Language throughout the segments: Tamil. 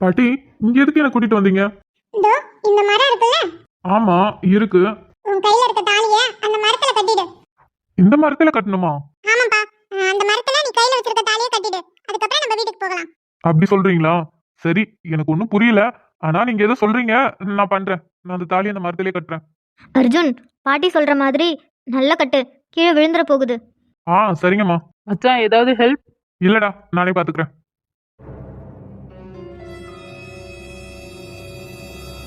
பாட்டி, இங்க எதுக்கு என்ன கூட்டிட்டு வந்தீங்க? இதோ இந்த மரம் இருக்குல்ல, ஆமா, இருக்கு. உன் கையில இருக்க தாலிய அந்த மரத்துல கட்டிடு. இந்த மரத்துல கட்டணுமா? ஆமாப்பா, அந்த மரத்துல நீ கையில வச்சிருக்க தாலிய கட்டிடு. அதுக்கப்புறம் நம்ம வீட்டுக்கு போகலாம். அப்படி சொல்றீங்களா? சரி, எனக்கு ஒன்றும் புரியல. ஆனா நீங்க ஏதோ சொல்றீங்க, நான் பண்றேன். நான் அந்த தாலி அந்த மரத்திலே கட்டுறேன். அர்ஜுன், பாட்டி சொல்ற மாதிரி நல்லா கட்டு, கீழே விழுந்துற போகுது. சரிங்கம்மா. மச்சான், ஏதாவது ஹெல்ப்? இல்லடா, நானே பாத்துக்கிறேன்.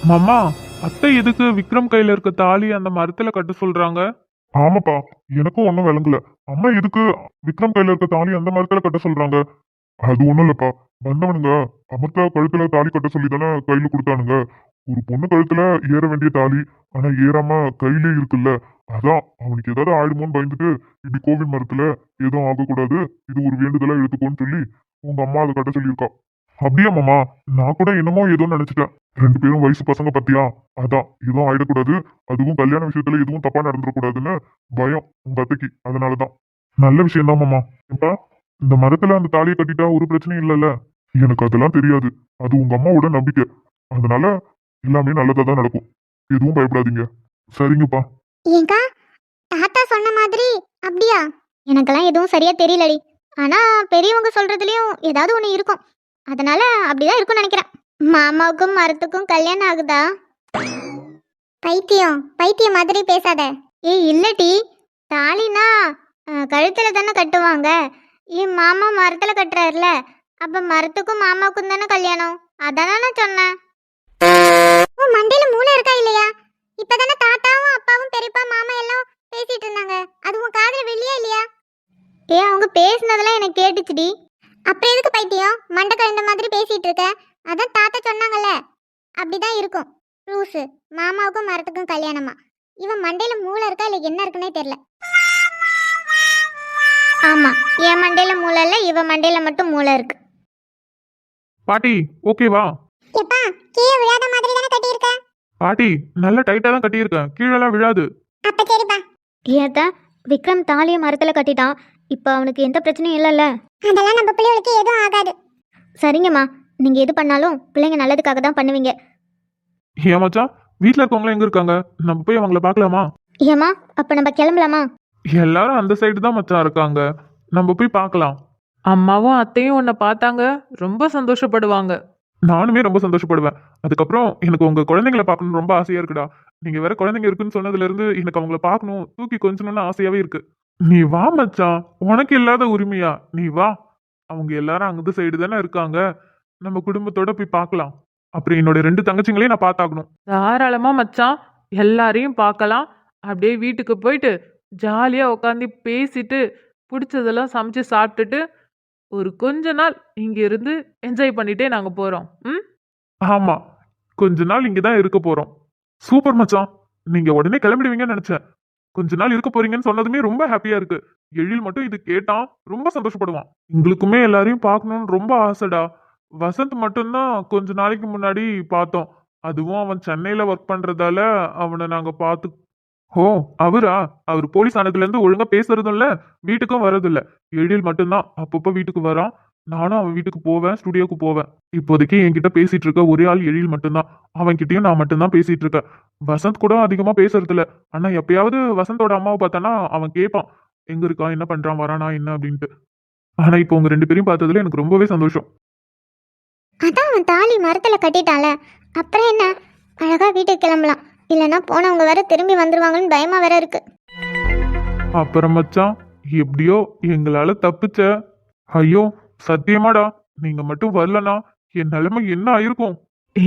மாமா, அத்தை எதுக்கு விக்ரம் கையில இருக்க தாலி அந்த மரத்துல கட்ட சொல்றாங்க? ஆமாப்பா, எனக்கும் ஒன்றும் விளங்கல. அம்மா எதுக்கு விக்ரம் கையில இருக்க தாலி அந்த மரத்துல கட்ட சொல்றாங்க? அது ஒண்ணும் இல்லப்பா. வந்தவனுங்க அமர்த்தா கழுத்துல தாலி கட்ட சொல்லி தானே கையில கொடுத்தானுங்க. ஒரு பொண்ணு கழுத்துல ஏற வேண்டிய தாலி, ஆனா ஏறாம கையிலே இருக்குல்ல. அதான் அவனுக்கு ஏதாவது ஆயிடுமோன்னு பயந்துட்டு இப்படி கோவில் மரத்துல எதுவும் ஆகக்கூடாது, இது ஒரு வேண்டுதலா எடுத்துக்கோன்னு சொல்லி உங்க அம்மா அதை கட்ட சொல்லியிருக்கா. அப்படியா மாமா? நான் கூட என்னமோ ஏதோ நினைச்சிட்டேன். ரெண்டு பேரும் வயசு பசங்க பத்தியா, அதான் எதுவும் ஆயிடக்கூடாது, அதுவும் கல்யாண விஷயத்துல எதுவும் தப்பா நடந்துடக்கூடாதுன்னு பயம் உங்க அத்தைக்கு. அதனாலதான். நல்ல விஷயம்தான் மாமா. இப்ப இந்த மரத்துல அந்த தாலியை கட்டிட்டா ஒரு பிரச்சனையும் இல்லைல்ல. எனக்கு அதெல்லாம் தெரியாது. அது உங்க அம்மாவோட நம்பிக்கை. அதனால எல்லாமே நல்லதா தான் நடக்கும். எதுவும் பயப்படாதீங்க. சரிங்கப்பா. ஏங்கா, தாத்தா சொன்ன மாதிரி அப்படியா? எனக்கெல்லாம் எதுவும் சரியா தெரியலடி. ஆனா பெரியவங்க சொல்றதுலயும் ஏதாவது ஒண்ணு இருக்கும். அதனால அப்படிதான் இருக்கும்னு நினைக்கிறேன். மாமாவுக்கும் மரத்துக்கும் கல்யாணம் ஆகுதா? பைத்தியம் பைத்தியம் மாதிரி பேசாத. ஏய் இல்லடி, தாலினா கழுத்துல தானே கட்டுவாங்க. என் மாமா மரத்துல கட்டுறாருல, அப்ப மரத்துக்கும் மாமாவுக்கும் தானே கல்யாணம். அதானே நான் சொன்னேன். உன் மண்டையில மூளை இருக்கா இல்லையா? இப்பதானே தாத்தாவும் அப்பாவும் பெரியப்பா மாமா எல்லாம் பேசிட்டு இருந்தாங்க. அது உன் காதுல வெளியே இல்லையா? அவங்க பேசினதெல்லாம் எனக்கு கேட்டுச்சுடி. அப்புறம் எதுக்கு பைத்தியம் மண்டை கழுந்த மாதிரி பேசிட்டு இருக்க? அதான் தாத்தா சொன்னாங்கல்ல, அப்படிதான் இருக்கும். ரூசு, மாமாவுக்கும் மரத்துக்கும் கல்யாணமா? இவன் மண்டையில மூளை இருக்கா இல்ல என்ன இருக்குன்னே தெரியல. ஆமா, என் மண்டையில மூளை இல்ல, இவ மண்டையில மட்டும் மூளை இருக்கு. பாட்டி, ஓகேவா? எப்பா, கீழே விழாத மாதிரி தானே கட்டி இருக்க? பாட்டி, நல்ல டைட்டா தான் கட்டியிருக்கேன், கீழெல்லாம் விழாது. அப்ப சரிப்பா. ஏத்த விக்ரம் தாலியை மரத்துல கட்டிட்டான். இப்ப அவனுக்கு எந்த பிரச்சனையும் இல்லைல்ல. அதெல்லாம் நம்ம பிள்ளைகளுக்கு எதுவும் ஆகாது. சரிங்கம்மா, நீங்க எது பண்ணாலும் பிள்ளைங்க நல்லதுக்காக தான் பண்ணுவீங்க. ஏன் மச்சான், வீட்டுல இருக்கவங்களாம் எங்க இருக்காங்க? நம்ம போய் அவங்கள பார்க்கலாமா? ஏமா, அப்ப நம்ம கிளம்பலாமா? எல்லாரும் அந்த சைடு தான் மச்சான் இருக்காங்க, நம்ம போய் பார்க்கலாம். அம்மாவும் அத்தையும் உன்னை பார்த்தாங்க, ரொம்ப சந்தோஷப்படுவாங்க. நானுமே ரொம்ப சந்தோஷப்படுவேன். அதுக்கப்புறம் எனக்கு உங்க குழந்தைங்களை பார்க்கணும்னு ரொம்ப ஆசையா இருக்குடா. நீங்க வேற குழந்தைங்க இருக்குன்னு சொன்னதுல இருந்து எனக்கு அவங்கள பார்க்கணும், தூக்கி கொஞ்சணும்னு ஆசையாவே இருக்கு. நீ வா மச்சான், உனக்கு இல்லாத உரிமையா? நீ வா. அவங்க எல்லாரும் அந்த சைடு தானே இருக்காங்க, நம்ம குடும்பத்தோட போய் பார்க்கலாம். அப்புறம் என்னோட 2 தங்கச்சிங்களையும் நான் பார்த்தாகணும். தாராளமா மச்சான், எல்லாரையும் பார்க்கலாம். அப்படியே வீட்டுக்கு போயிட்டு ஜாலியா உட்காந்து பேசிட்டு பிடிச்சதெல்லாம் சமைச்சு சாப்பிட்டுட்டு ஒரு கொஞ்ச நாள் இங்க இருந்து என்ஜாய் பண்ணிட்டே நாங்க போறோம். ஆமா, கொஞ்ச நாள் இங்கதான் இருக்க போறோம். சூப்பர் மச்சான், நீங்க உடனே கிளம்பிடுவீங்கன்னு நினைச்சேன். கொஞ்ச நாள் இருக்க போறீங்கன்னு சொன்னதுமே ரொம்ப ஹாப்பியா இருக்கு. எழில் மட்டும் இது கேட்டான் ரொம்ப சந்தோஷப்படுவான். எங்களுக்குமே எல்லாரையும் பார்க்கணும்னு ரொம்ப ஆசைடா. வசந்த் மட்டும்தான் கொஞ்ச நாளைக்கு முன்னாடி பார்த்தோம். அதுவும் அவன் சென்னையில ஒர்க் பண்றதால அவனை நாங்க பார்த்து. ஓ, அவரா? அவர் போலீஸ் ஆனதுல இருந்து ஒழுங்கா பேசுறதும் இல்ல, வீட்டுக்கும் வர்றதும் இல்ல. எழில் மட்டும்தான் அப்பப்ப வீட்டுக்கு வரான். நானும் அவன் வீட்டுக்கு போவேன், ஸ்டுடியோக்கு போவேன். இப்போதைக்கு என்கிட்ட பேசிட்டு இருக்க ஒரே ஆள் எழில் மட்டும்தான். அவன்கிட்டயும் நான் மட்டும்தான் பேசிட்டு இருக்கேன். வசந்த் கூட அதிகமா பேசுறது இல்ல. ஆனா எப்பயாவது வசந்தோட அம்மாவை பார்த்தானா அவன் கேட்பான், எங்க இருக்கான், என்ன பண்றான், வரானா என்ன அப்படின்ட்டு. ஆனா இப்போ உங்க 2 பேரையும் பார்த்ததுல எனக்கு ரொம்பவே சந்தோஷம். அதான் அவன் தாலி மரத்துல கட்டிட்டால, அப்புறம் என்ன, அழகா வீட்டுக்கு கிளம்பலாம். இல்லைன்னா போனவங்க வேற திரும்பி வந்துருவாங்கன்னு பயமா வேற இருக்கு. அப்புறம் மச்சான், எப்படியோ எங்களால தப்பிச்ச. ஐயோ சத்தியமாடா, நீங்க மட்டும் வரலனா என் நிலைமை என்ன ஆயிருக்கும்?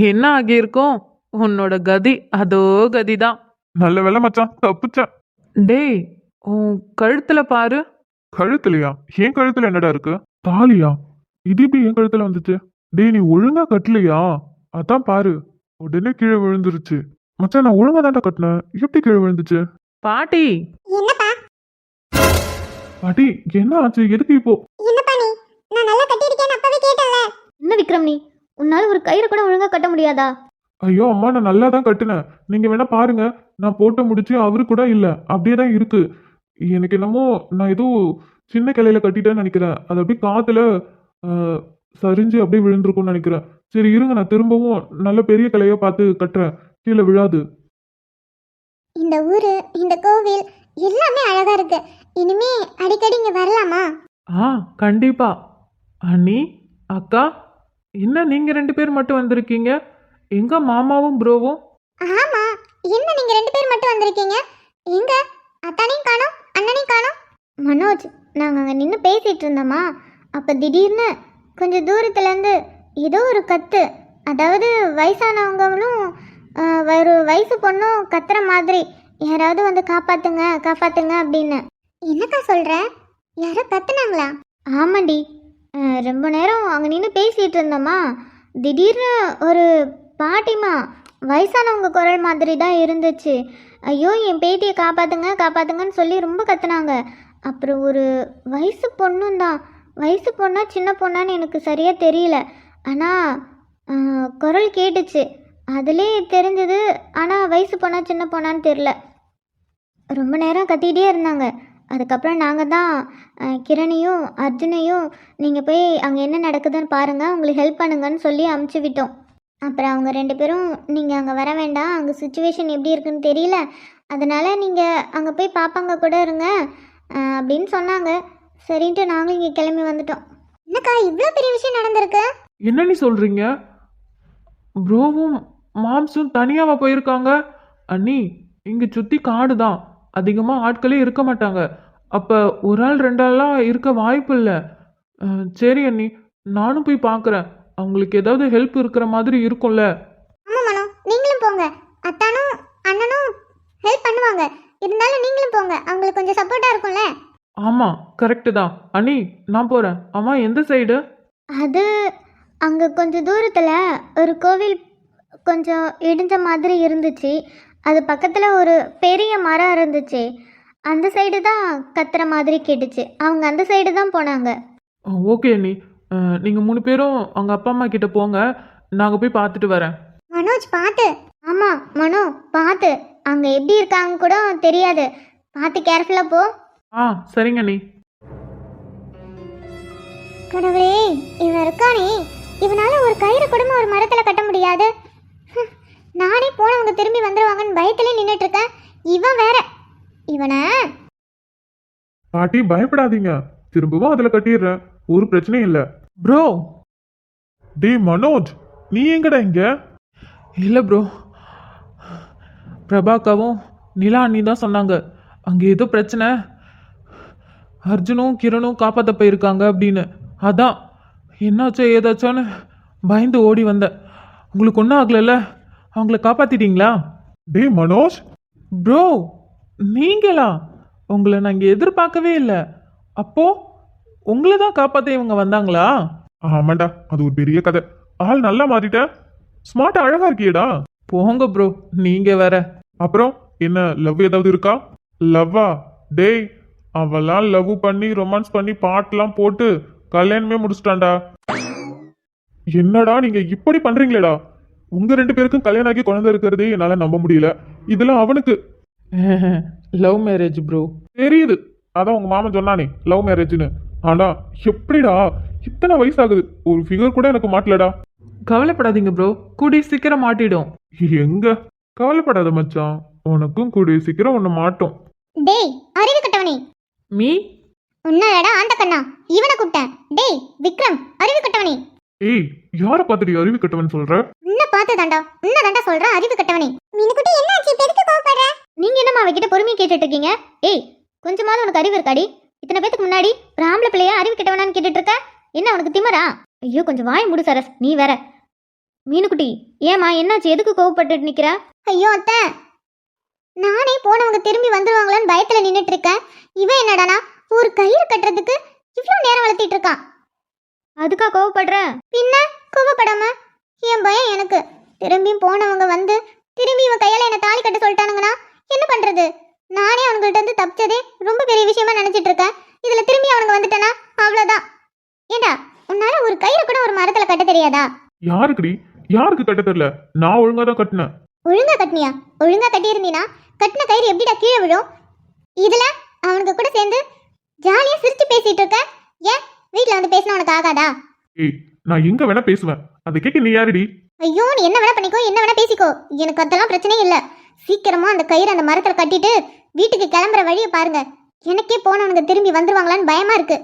என்ன ஆகியிருக்கும்? உன்னோட கதி அதோ கதிதான். நல்ல வேலை மச்சான், தப்பிச்ச. டேய், உன் கழுத்துல பாரு. கழுத்துலயா? என் கழுத்துல என்னடா இருக்கு? தாலியா? இது இப்படி என் கழுத்துல வந்துச்சு? டேய், நீ ஒழுங்கா கட்டலையா? அதான் பாரு, உடனே கீழே விழுந்துருச்சு. மச்சான், நான் ஒழுங்கா தான்டா கட்டினேன், எப்படி கீழே விழுந்துச்சு? பாட்டி, என்னப்பா பாட்டி, என்ன ஆச்சு? எதுக்கு இப்போ? என்னப்பா நீ, நான் நல்லா கட்டியிருக்கேன்னு அப்பவே கேட்டல. என்ன விக்ரம், நீ உன்னால ஒரு கயிறு கூட ஒழுங்கா கட்ட முடியாதா? ஐயோ அம்மா, நான் நல்லா தான் கட்டினேன். நீங்க வேணா பாருங்க, நான் போட்ட முடிச்சு அவரு கூட இல்ல, அப்படியே தான் இருக்கு. எனக்கு என்னமோ நான் ஏதோ சின்ன கிளையில கட்டிட்டேன்னு நினைக்கிறேன். அது அப்படியே காத்துல சரிஞ்சு அப்படியே விழுந்திருக்கும்னு நினைக்கிறேன். சரி இருங்க, நான் திரும்பவும் நல்ல பெரிய கிளையா பார்த்து கட்டுறேன், கீழே விழாது. இந்த ஊரு, இந்த கோவில் எல்லாமே அழகா இருக்கு. இனிமே அடிக்கடி இங்க வரலாமா? ஆ கண்டிப்பா. அண்ணி, அக்கா, என்ன நீங்க 2 பேர் மட்டும் வந்திருக்கீங்க? எங்க மாமாவும் ப்ரோவும்? ஆமா, என்ன நீங்க 2 பேர் மட்டும் வந்திருக்கீங்க? எங்க அத்தானையும் காணோம், அண்ணனையும் காணோம். மனோஜ், நாங்கள் அங்கே நின்று பேசிகிட்டு இருந்தோமா, அப்போ திடீர்னு கொஞ்சம் தூரத்துலேருந்து ஏதோ ஒரு கத்து, அதாவது வயசானவங்களும் ஒரு வயசு பொண்ணும் கத்துற மாதிரி, யாராவது வந்து காப்பாத்துங்க காப்பாத்துங்க அப்படின்னு. என்னக்கா சொல்ற? யாரோ கத்துனாங்களா? ஆமாண்டி, ரொம்ப நேரம் அங்கே நின்று பேசிகிட்டு இருந்தோமா, திடீர்னு ஒரு பாட்டிமா வயசானவங்க குரல் மாதிரி தான் இருந்துச்சு. ஐயோ என் பேத்தியை காப்பாத்துங்க காப்பாத்துங்கன்னு சொல்லி ரொம்ப கத்துனாங்க. அப்புறம் ஒரு வயசு பொண்ணும் தான், வயசு பொண்ணா சின்ன பொண்ணான்னு எனக்கு சரியாக தெரியல, ஆனால் குரல் கேட்டுச்சு, அதிலே தெரிஞ்சது. ஆனால் வயசு பொண்ணா சின்ன பொண்ணான்னு தெரில. ரொம்ப நேரம் கத்திகிட்டே இருந்தாங்க. அதுக்கப்புறம் நாங்கள் தான் கிரணையும் அர்ஜுனையும் நீங்கள் போய் அங்கே என்ன நடக்குதுன்னு பாருங்கள், உங்களுக்கு ஹெல்ப் பண்ணுங்கன்னு சொல்லி அமுச்சு விட்டோம். அப்புறம் அவங்க 2 பேரும் நீங்கள் அங்கே வர வேண்டாம், அங்கே சுச்சுவேஷன் எப்படி இருக்குன்னு தெரியல, அதனால் நீங்கள் அங்கே போய் பாப்பாங்க கூட இருங்க அப்படின்னு சொன்னாங்க. சரின்ட்டு நாங்களும் இங்கே கிளம்பி வந்துட்டோம். என்னக்கா இவ்வளோ பெரிய விஷயம் நடந்திருக்கு? என்ன நீ சொல்றீங்க? ப்ரோவும் மாம்ஸும் தனியாவா போயிருக்காங்க? அண்ணி, இங்க சுத்தி காடு தான், அதிகமா ஆட்களே இருக்க மாட்டாங்க. அப்ப ஒரு ஆள் 2 ஆள்லாம் இருக்க வாய்ப்பு இல்லை. சரி அண்ணி, நானும் போய் பார்க்குறேன். அவங்களுக்கு ஏதாவது ஹெல்ப் இருக்கிற மாதிரி இருக்கும்ல. ஆமா மனோ, நீங்களும் போங்க. அத்தானும் அண்ணனும் ஹெல்ப் பண்ணுவாங்க. இருந்தாலும் நீங்களும் போங்க, அவங்களுக்கு கொஞ்சம் சப்போர்ட்டா இருக்கும்ல. ஆமா, கரெக்டு தான். அண்ணி, நான் போறேன். அம்மா எந்த சைடு? அது அங்கே கொஞ்சம் தூரத்தில் ஒரு கோவில் கொஞ்சம் இடிஞ்ச மாதிரி இருந்துச்சு, அது பக்கத்தில் ஒரு பெரிய மரம் இருந்துச்சு, அந்த சைடு தான் கத்துற மாதிரி கேட்டுச்சு. அவங்க அந்த சைடு தான் போனாங்க. ஓகே அண்ணி, நீங்க 3 பேரும் அவங்க அப்பா அம்மா கிட்ட போங்க, நாங்க போய் பார்த்துட்டு வரேன். மனோஜ் பார்த்து. ஆமாம் மனோ, பார்த்து, அங்கே எப்படி இருக்காங்க கூட தெரியாது, பார்த்து கேர்ஃபுல்லாக போ. சரிங்க அண்ணி. கடவுளே, இவன் இருக்கானே, இவனால ஒரு கயிறு கூட ஒரு மரத்துல கட்ட முடியாது. நானே போனவங்க திரும்பி வந்துருவாங்கன்னு பயத்திலே நின்னுட்டு இருக்கேன். இவன் வேற, இவனை. பாட்டி பயப்படாதீங்க, திரும்பவும் அதுல கட்டிடுறேன், ஒரு பிரச்சனையும் இல்ல. ப்ரோ. டேய் மனோஜ், நீ எங்கடா இங்க? இல்லை ப்ரோ, பிரபாக்காவும் நிலா அண்ணி தான் சொன்னாங்க அங்கே ஏதோ பிரச்சனை, அர்ஜுனும் கிரணும் காப்பாற்ற போயிருக்காங்க அப்படின்னு. அதான் என்னாச்சோ ஏதாச்சோன்னு பயந்து ஓடி வந்தேன். உங்களுக்கு ஒன்றும் ஆகலைல்ல? அவங்கள காப்பாற்றிட்டீங்களா? டேய் மனோஜ், ப்ரோ, நீங்களா? உங்களை நான் இங்கே எதிர்பார்க்கவே இல்லை. அப்போ உங்களை தான் காப்பாற்ற இவங்க வந்தாங்களா? ஆமாண்டா, அது ஒரு பெரிய கதை. ஆள் நல்லா மாறிட்ட, ஸ்மார்ட் அழகா இருக்கியேடா. போங்க ப்ரோ, நீங்கள் வேற. அப்புறம் என்ன, லவ் ஏதாவது இருக்கா? லவ்வா? டேய், அவெல்லாம் லவ் பண்ணி ரொமான்ஸ் பண்ணி பாட்டெல்லாம் போட்டு கல்யாணமே முடிச்சிட்டான்டா. என்னடா நீங்க இப்படி பண்றீங்களேடா? உங்க 2 பேருக்கும் கல்யாணம் ஆகி குழந்தை இருக்கிறதே என்னால நம்ப முடியல. இதெல்லாம் அவனுக்கு லவ் மேரேஜ் ப்ரோ. தெரியுது, அதான் உங்க மாமன் சொன்னானே லவ் மேரேஜ்னு. ஆனா எப்படிடா, இத்தனை வயசாகுது, ஒரு ஃபிகர் கூட எனக்கு மாட்டலடா. கவலைப்படாதீங்க ப்ரோ, கூடி சீக்கிரம் மாட்டிடும். எங்க, கவலைப்படாத மச்சான், உனக்கும் கூடிய சீக்கிரம் ஒண்ணு மாட்டோம். டேய் அறிவு கட்டவனே. மீ உன்னடா ஆண்ட கண்ணா, இவனை கூப்பிட்டேன். டேய் விக்ரம், அறிவு கட்டவனே. ஏய், யாரை பார்த்துட்டு அறிவு கட்டவன் சொல்ற? உன்னை பார்த்து தாண்டா, உன்னை தாண்டா சொல்றேன் அறிவு கட்டவனே. மீனுக்குட்டி என்னாச்சு, பெருக்கு கோவப்படுற? நீங்கள் என்னம்மா அவகிட்ட பொறுமையை கேட்டுட்டு இருக்கீங்க? ஏய், கொஞ்சமாவது உனக்கு அறிவு இருக்காடி? இத்தனை பேத்துக்கு முன்னாடி ஒரு ஆம்பளை பிள்ளையா அறிவு கிட்டவனான்னு கேட்டுட்டு இருக்க? என்ன உனக்கு திமரா? ஐயோ கொஞ்சம் வாய் மூடு சரஸ், நீ வேற. மீனுக்குட்டி, ஏமா என்னாச்சு, எதுக்கு கோவப்பட்டு நிக்கிற? ஐயோ அத்தை, நானே போனவங்க திரும்பி வந்துருவாங்களான்னு பயத்துல நின்னுட்டு இருக்கேன். இவன் என்னடானா ஒரு கயிறு கட்டுறதுக்கு இவ்வளவு நேரம் வளர்த்திட்டு இருக்கான். அதுக்கா கோவப்படுற? பின்ன கோவப்படாம என் பயம் எனக்கு. திரும்பியும் போனவங்க வந்து திரும்பி இவன் கையால என்ன தாலி கட்ட சொல்லிட்டானுங்கன்னா என்ன பண்றது? நானே அவங்கள்ட்ட இருந்து தப்பிச்சதே ரொம்ப பெரிய விஷயமா நினைச்சிட்டு இருக்கேன். இதுல திரும்பி அவனுங்க வந்துட்டேனா அவ்வளவுதான். ஏண்டா, உன்னால ஒரு கயிறு கூட ஒரு மரத்துல கட்ட தெரியாதா? யாருக்குடி, யாருக்கு கட்ட தெரியல? நான் ஒழுங்கா தான் கட்டினேன். ஒழுங்கா கட்டினியா? ஒழுங்கா கட்டி இருந்தீனா கட்டின கயிறு எப்படிடா கீழே விழும்? இதுல அவனுக்கு கூட சேர்ந்து ஜாலியா சிரிச்சு பேசிட்டு இருக்க. ஏன் வீட்டுல வந்து பேசினா உனக்கு ஆகாதா? ஏய், நான் எங்க வேணா பேசுவேன், அதை கேட்க நீ யாருடி? ஐயோ நீ என்ன வேணா பண்ணிக்கோ, என்ன வேணா பேசிக்கோ, எனக்கு அதெல்லாம் பிரச்சனையே இல்ல. சீக்கிரமா அந்த கயிறு அந்த மரத்துல கட்டிட்டு வீட்டுக்கு கிளம்புற வழியை பாருங்க. எனக்கே போனவனுங்க திரும்பி வந்துருவாங்களான்னு பயமா இருக்கு.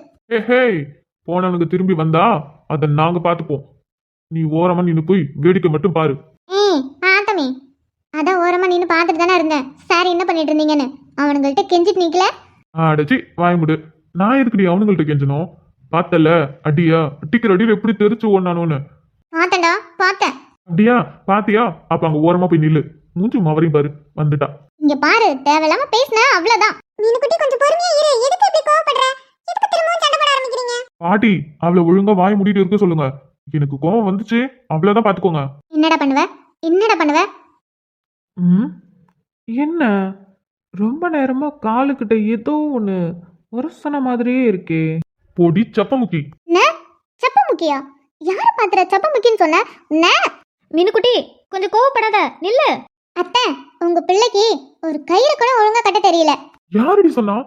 ஹே போனவனுக்கு திரும்பி வந்தா அதை நாங்க பார்த்துப்போம். நீ ஓரமா நின்னு போய் வேடிக்கை மட்டும் பாரு. பார்த்தமே, அதான் ஓரமா நின்று பார்த்துட்டு தானே இருந்தேன். சார் என்ன பண்ணிட்டு இருந்தீங்கன்னு அவனுங்கள்ட்ட கெஞ்சிட்டு நிக்கல. அடைச்சி வாய் முடு. நான் எதுக்குடி அவனுங்கள்ட்ட கெஞ்சணும்? பார்த்தல அடியா அடிக்கிற அடியில் எப்படி தெரிச்சு ஓடனானோன்னு. பார்த்தேன்டா பார்த்தேன். அப்படியா பாத்தியா? அப்ப அங்க ஓரமா போய் நில்லு. மூஞ்சி மவரையும் பாரு. வந்துட்டா. இங்க பாரு, தேவையில்லாம பேசினா அவ்வளவுதான். மீனுக்குட்டி கொஞ்சம் பொறுமையா இரு. எதுக்கு இப்படி கோவப்படுற? எதுக்கு திரும்பவும் சண்டை போட ஆரம்பிக்கிறீங்க? பாட்டி அவளை ஒழுங்கா வாய் மூடிட்டு இருக்க சொல்லுங்க. எனக்கு கோவம் வந்துச்சு, அவ்வளவுதான் பாத்துக்கோங்க. என்னடா பண்ணுவ? என்னடா பண்ணுவ? ம் என்ன ரொம்ப நேரமா காலுக்கிட்ட ஏதோ ஒன்று உரசன மாதிரியே இருக்கே. பொடி சப்பமுக்கி. சப்ப முக்கியா? யார பாத்துற சப்ப முக்கின்னு சொன்ன? உன்ன மீனுக்குட்டி கொஞ்சம் கோவப்படாத, நில்லு. அத்தை, உங்க பிள்ளைக்கு ஒரு கயிறு கூட ஒழுங்கா கட்ட தெரியல. யாருடி சொன்னா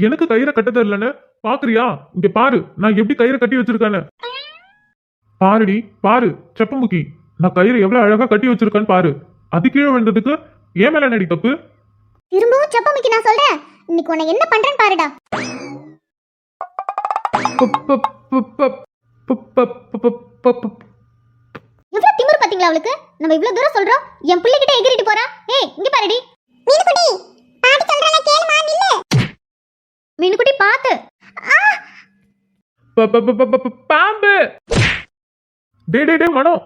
எனக்கு கயிறை கட்ட தெரியலன்னு? பாக்குறியா? இங்க பாரு நான் எப்படி கயிறை கட்டி வச்சிருக்கேன்னு. பாருடி பாரு செப்பமுக்கி, நான் கயிறு எவ்வளவு அழகா கட்டி வச்சிருக்கேன்னு பாரு. அது கீழே விழுந்ததுக்கு ஏன் மேல நடி தப்பு? திரும்பவும் சப்ப முக்கி நான் சொல்றேன். இன்னைக்கு உன்னை என்ன பண்றேன்னு பாருடா. ப- ப- ப- ப- ப- ப- ப- ப- ப- எவ்வளவு திமிரு பாத்தீங்களா அவளுக்கு? நம்ம இவ்வளவு தூரம் சொல்றோம், என் பிள்ளைகிட்ட எகிரிட்டு போறா. ஏய் இங்க பாருடி. மீனுக்குட்டி பாட்டி சொல்றேன் கேளுமா, நில்லு. மீனுக்குட்டி பார்த்து. ப- ப- ப- ப- ப- பாம்பு. டே மனோ.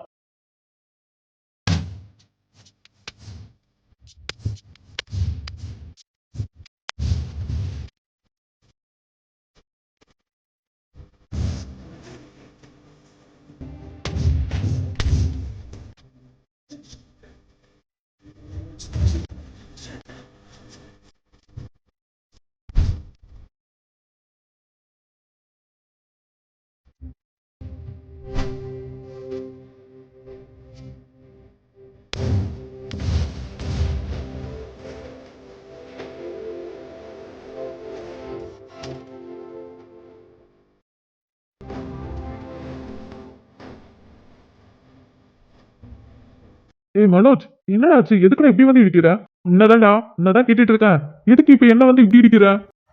ஏய் மனோஜ், என்னடா ஆச்சு? எதுக்குடா இப்படி வந்து இடிக்கிற? உன்னதான்டா உன்னதான் கேட்டுட்டு இருக்கேன். எதுக்கு இப்ப என்ன வந்து இப்படி இடிக்கிற?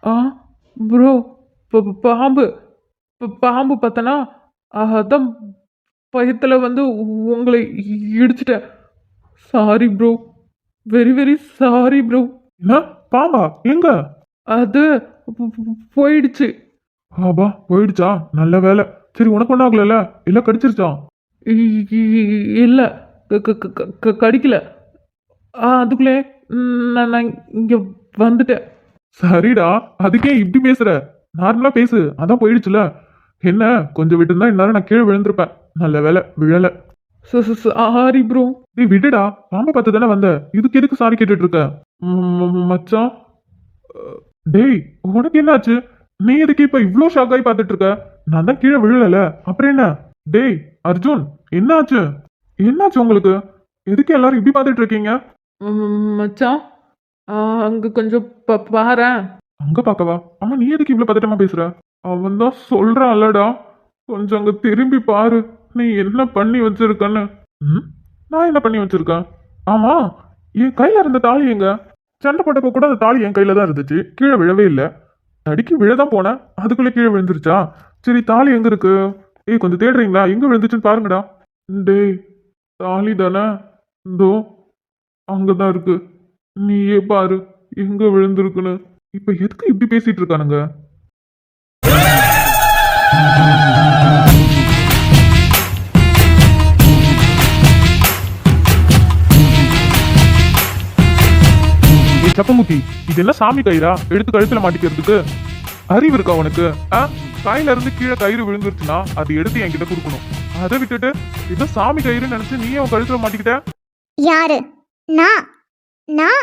ஆ ப்ரோ, பாம்பு பாம்பு பார்த்தனா, அதான் பயத்துல வந்து உங்களை இடிச்சிட்டேன். Sorry bro, very very sorry bro. என்ன பாம்பா? எங்க? அது போயிடுச்சு. ஆபா போயிடுச்சா? நல்ல வேலை. சரி உனக்கு ஒன்றும் ஆகல? இல்ல கடிச்சிருச்சா? இல்லை, கடிக்கல. அதுக்குள்ளே நான் இங்கே வந்துட்டேன். சரிடா, அதுக்கே இப்படி பேசுற? நார்மலா பேசு, அதான் போயிடுச்சுல. என்ன கொஞ்சம் விட்டுருந்தா இந்நேரம் நான் கீழே விழுந்திருப்பேன். நல்ல வேலை விழல. Sorry bro. நீ விடுடா, பாம்பை பார்த்து தானே வந்த, இதுக்கு எதுக்கு சாரி கேட்டுட்டு இருக்க? மச்சான், டேய் உனக்கு என்னாச்சு? நீ எதுக்கு இப்ப இவ்ளோ ஷாக் ஆகி பார்த்துட்டு இருக்க? நான் தான் கீழே விழல, அப்புறம் என்ன? டேய் அர்ஜுன், என்னாச்சு? என்னாச்சு உங்களுக்கு? எதுக்கு எல்லாரும் இப்படி பார்த்துட்டு இருக்கீங்க? மச்சான், அங்கே கொஞ்சம் பாரேன். அங்க பாக்கவா? ஆமா நீ எதுக்கு இவ்வளவு பதட்டமா பேசுற? அவன் தான் சொல்றான்லடா, கொஞ்சம் அங்க திரும்பி பாரு, நீ என்ன பண்ணி வச்சிருக்கன்னு. நான் என்ன பண்ணி வச்சிருக்கேன்? ஆமா, என் கையில இருந்த தாலி எங்க? சண்டை போட்டப்ப கூட அந்த தாலி என் கையில தான் இருந்துச்சு, கீழே விழவே இல்லை. தடிக்கு விழதான் போனேன், அதுக்குள்ள கீழே விழுந்துருச்சா? சரி தாலி எங்க இருக்கு? ஏய் கொஞ்சம் தேடுறீங்களா? எங்க விழுந்துச்சுன்னு பாருங்கடா. டேய் தாலி தானே, இதோ அங்கதான் இருக்கு, நீயே பாரு எங்க விழுந்திருக்குன்னு. இப்ப எதுக்கு இப்படி பேசிட்டு இருக்கானுங்க? சப்பமுத்தி, இது என்ன சாமி கயிறா எடுத்து கழுத்துல மாட்டிக்கிறதுக்கு? அறிவு இருக்கா உனக்கு? கையில இருந்து கீழே கயிறு விழுந்துருச்சுன்னா அது எடுத்து என்கிட்ட கொடுக்கணும். அதை விட்டுட்டு இது சாமி கயிறுன்னு நினைச்சு நீயே உன் கழுத்துல மாட்டிக்கிட்ட. யாரு? நான் நான்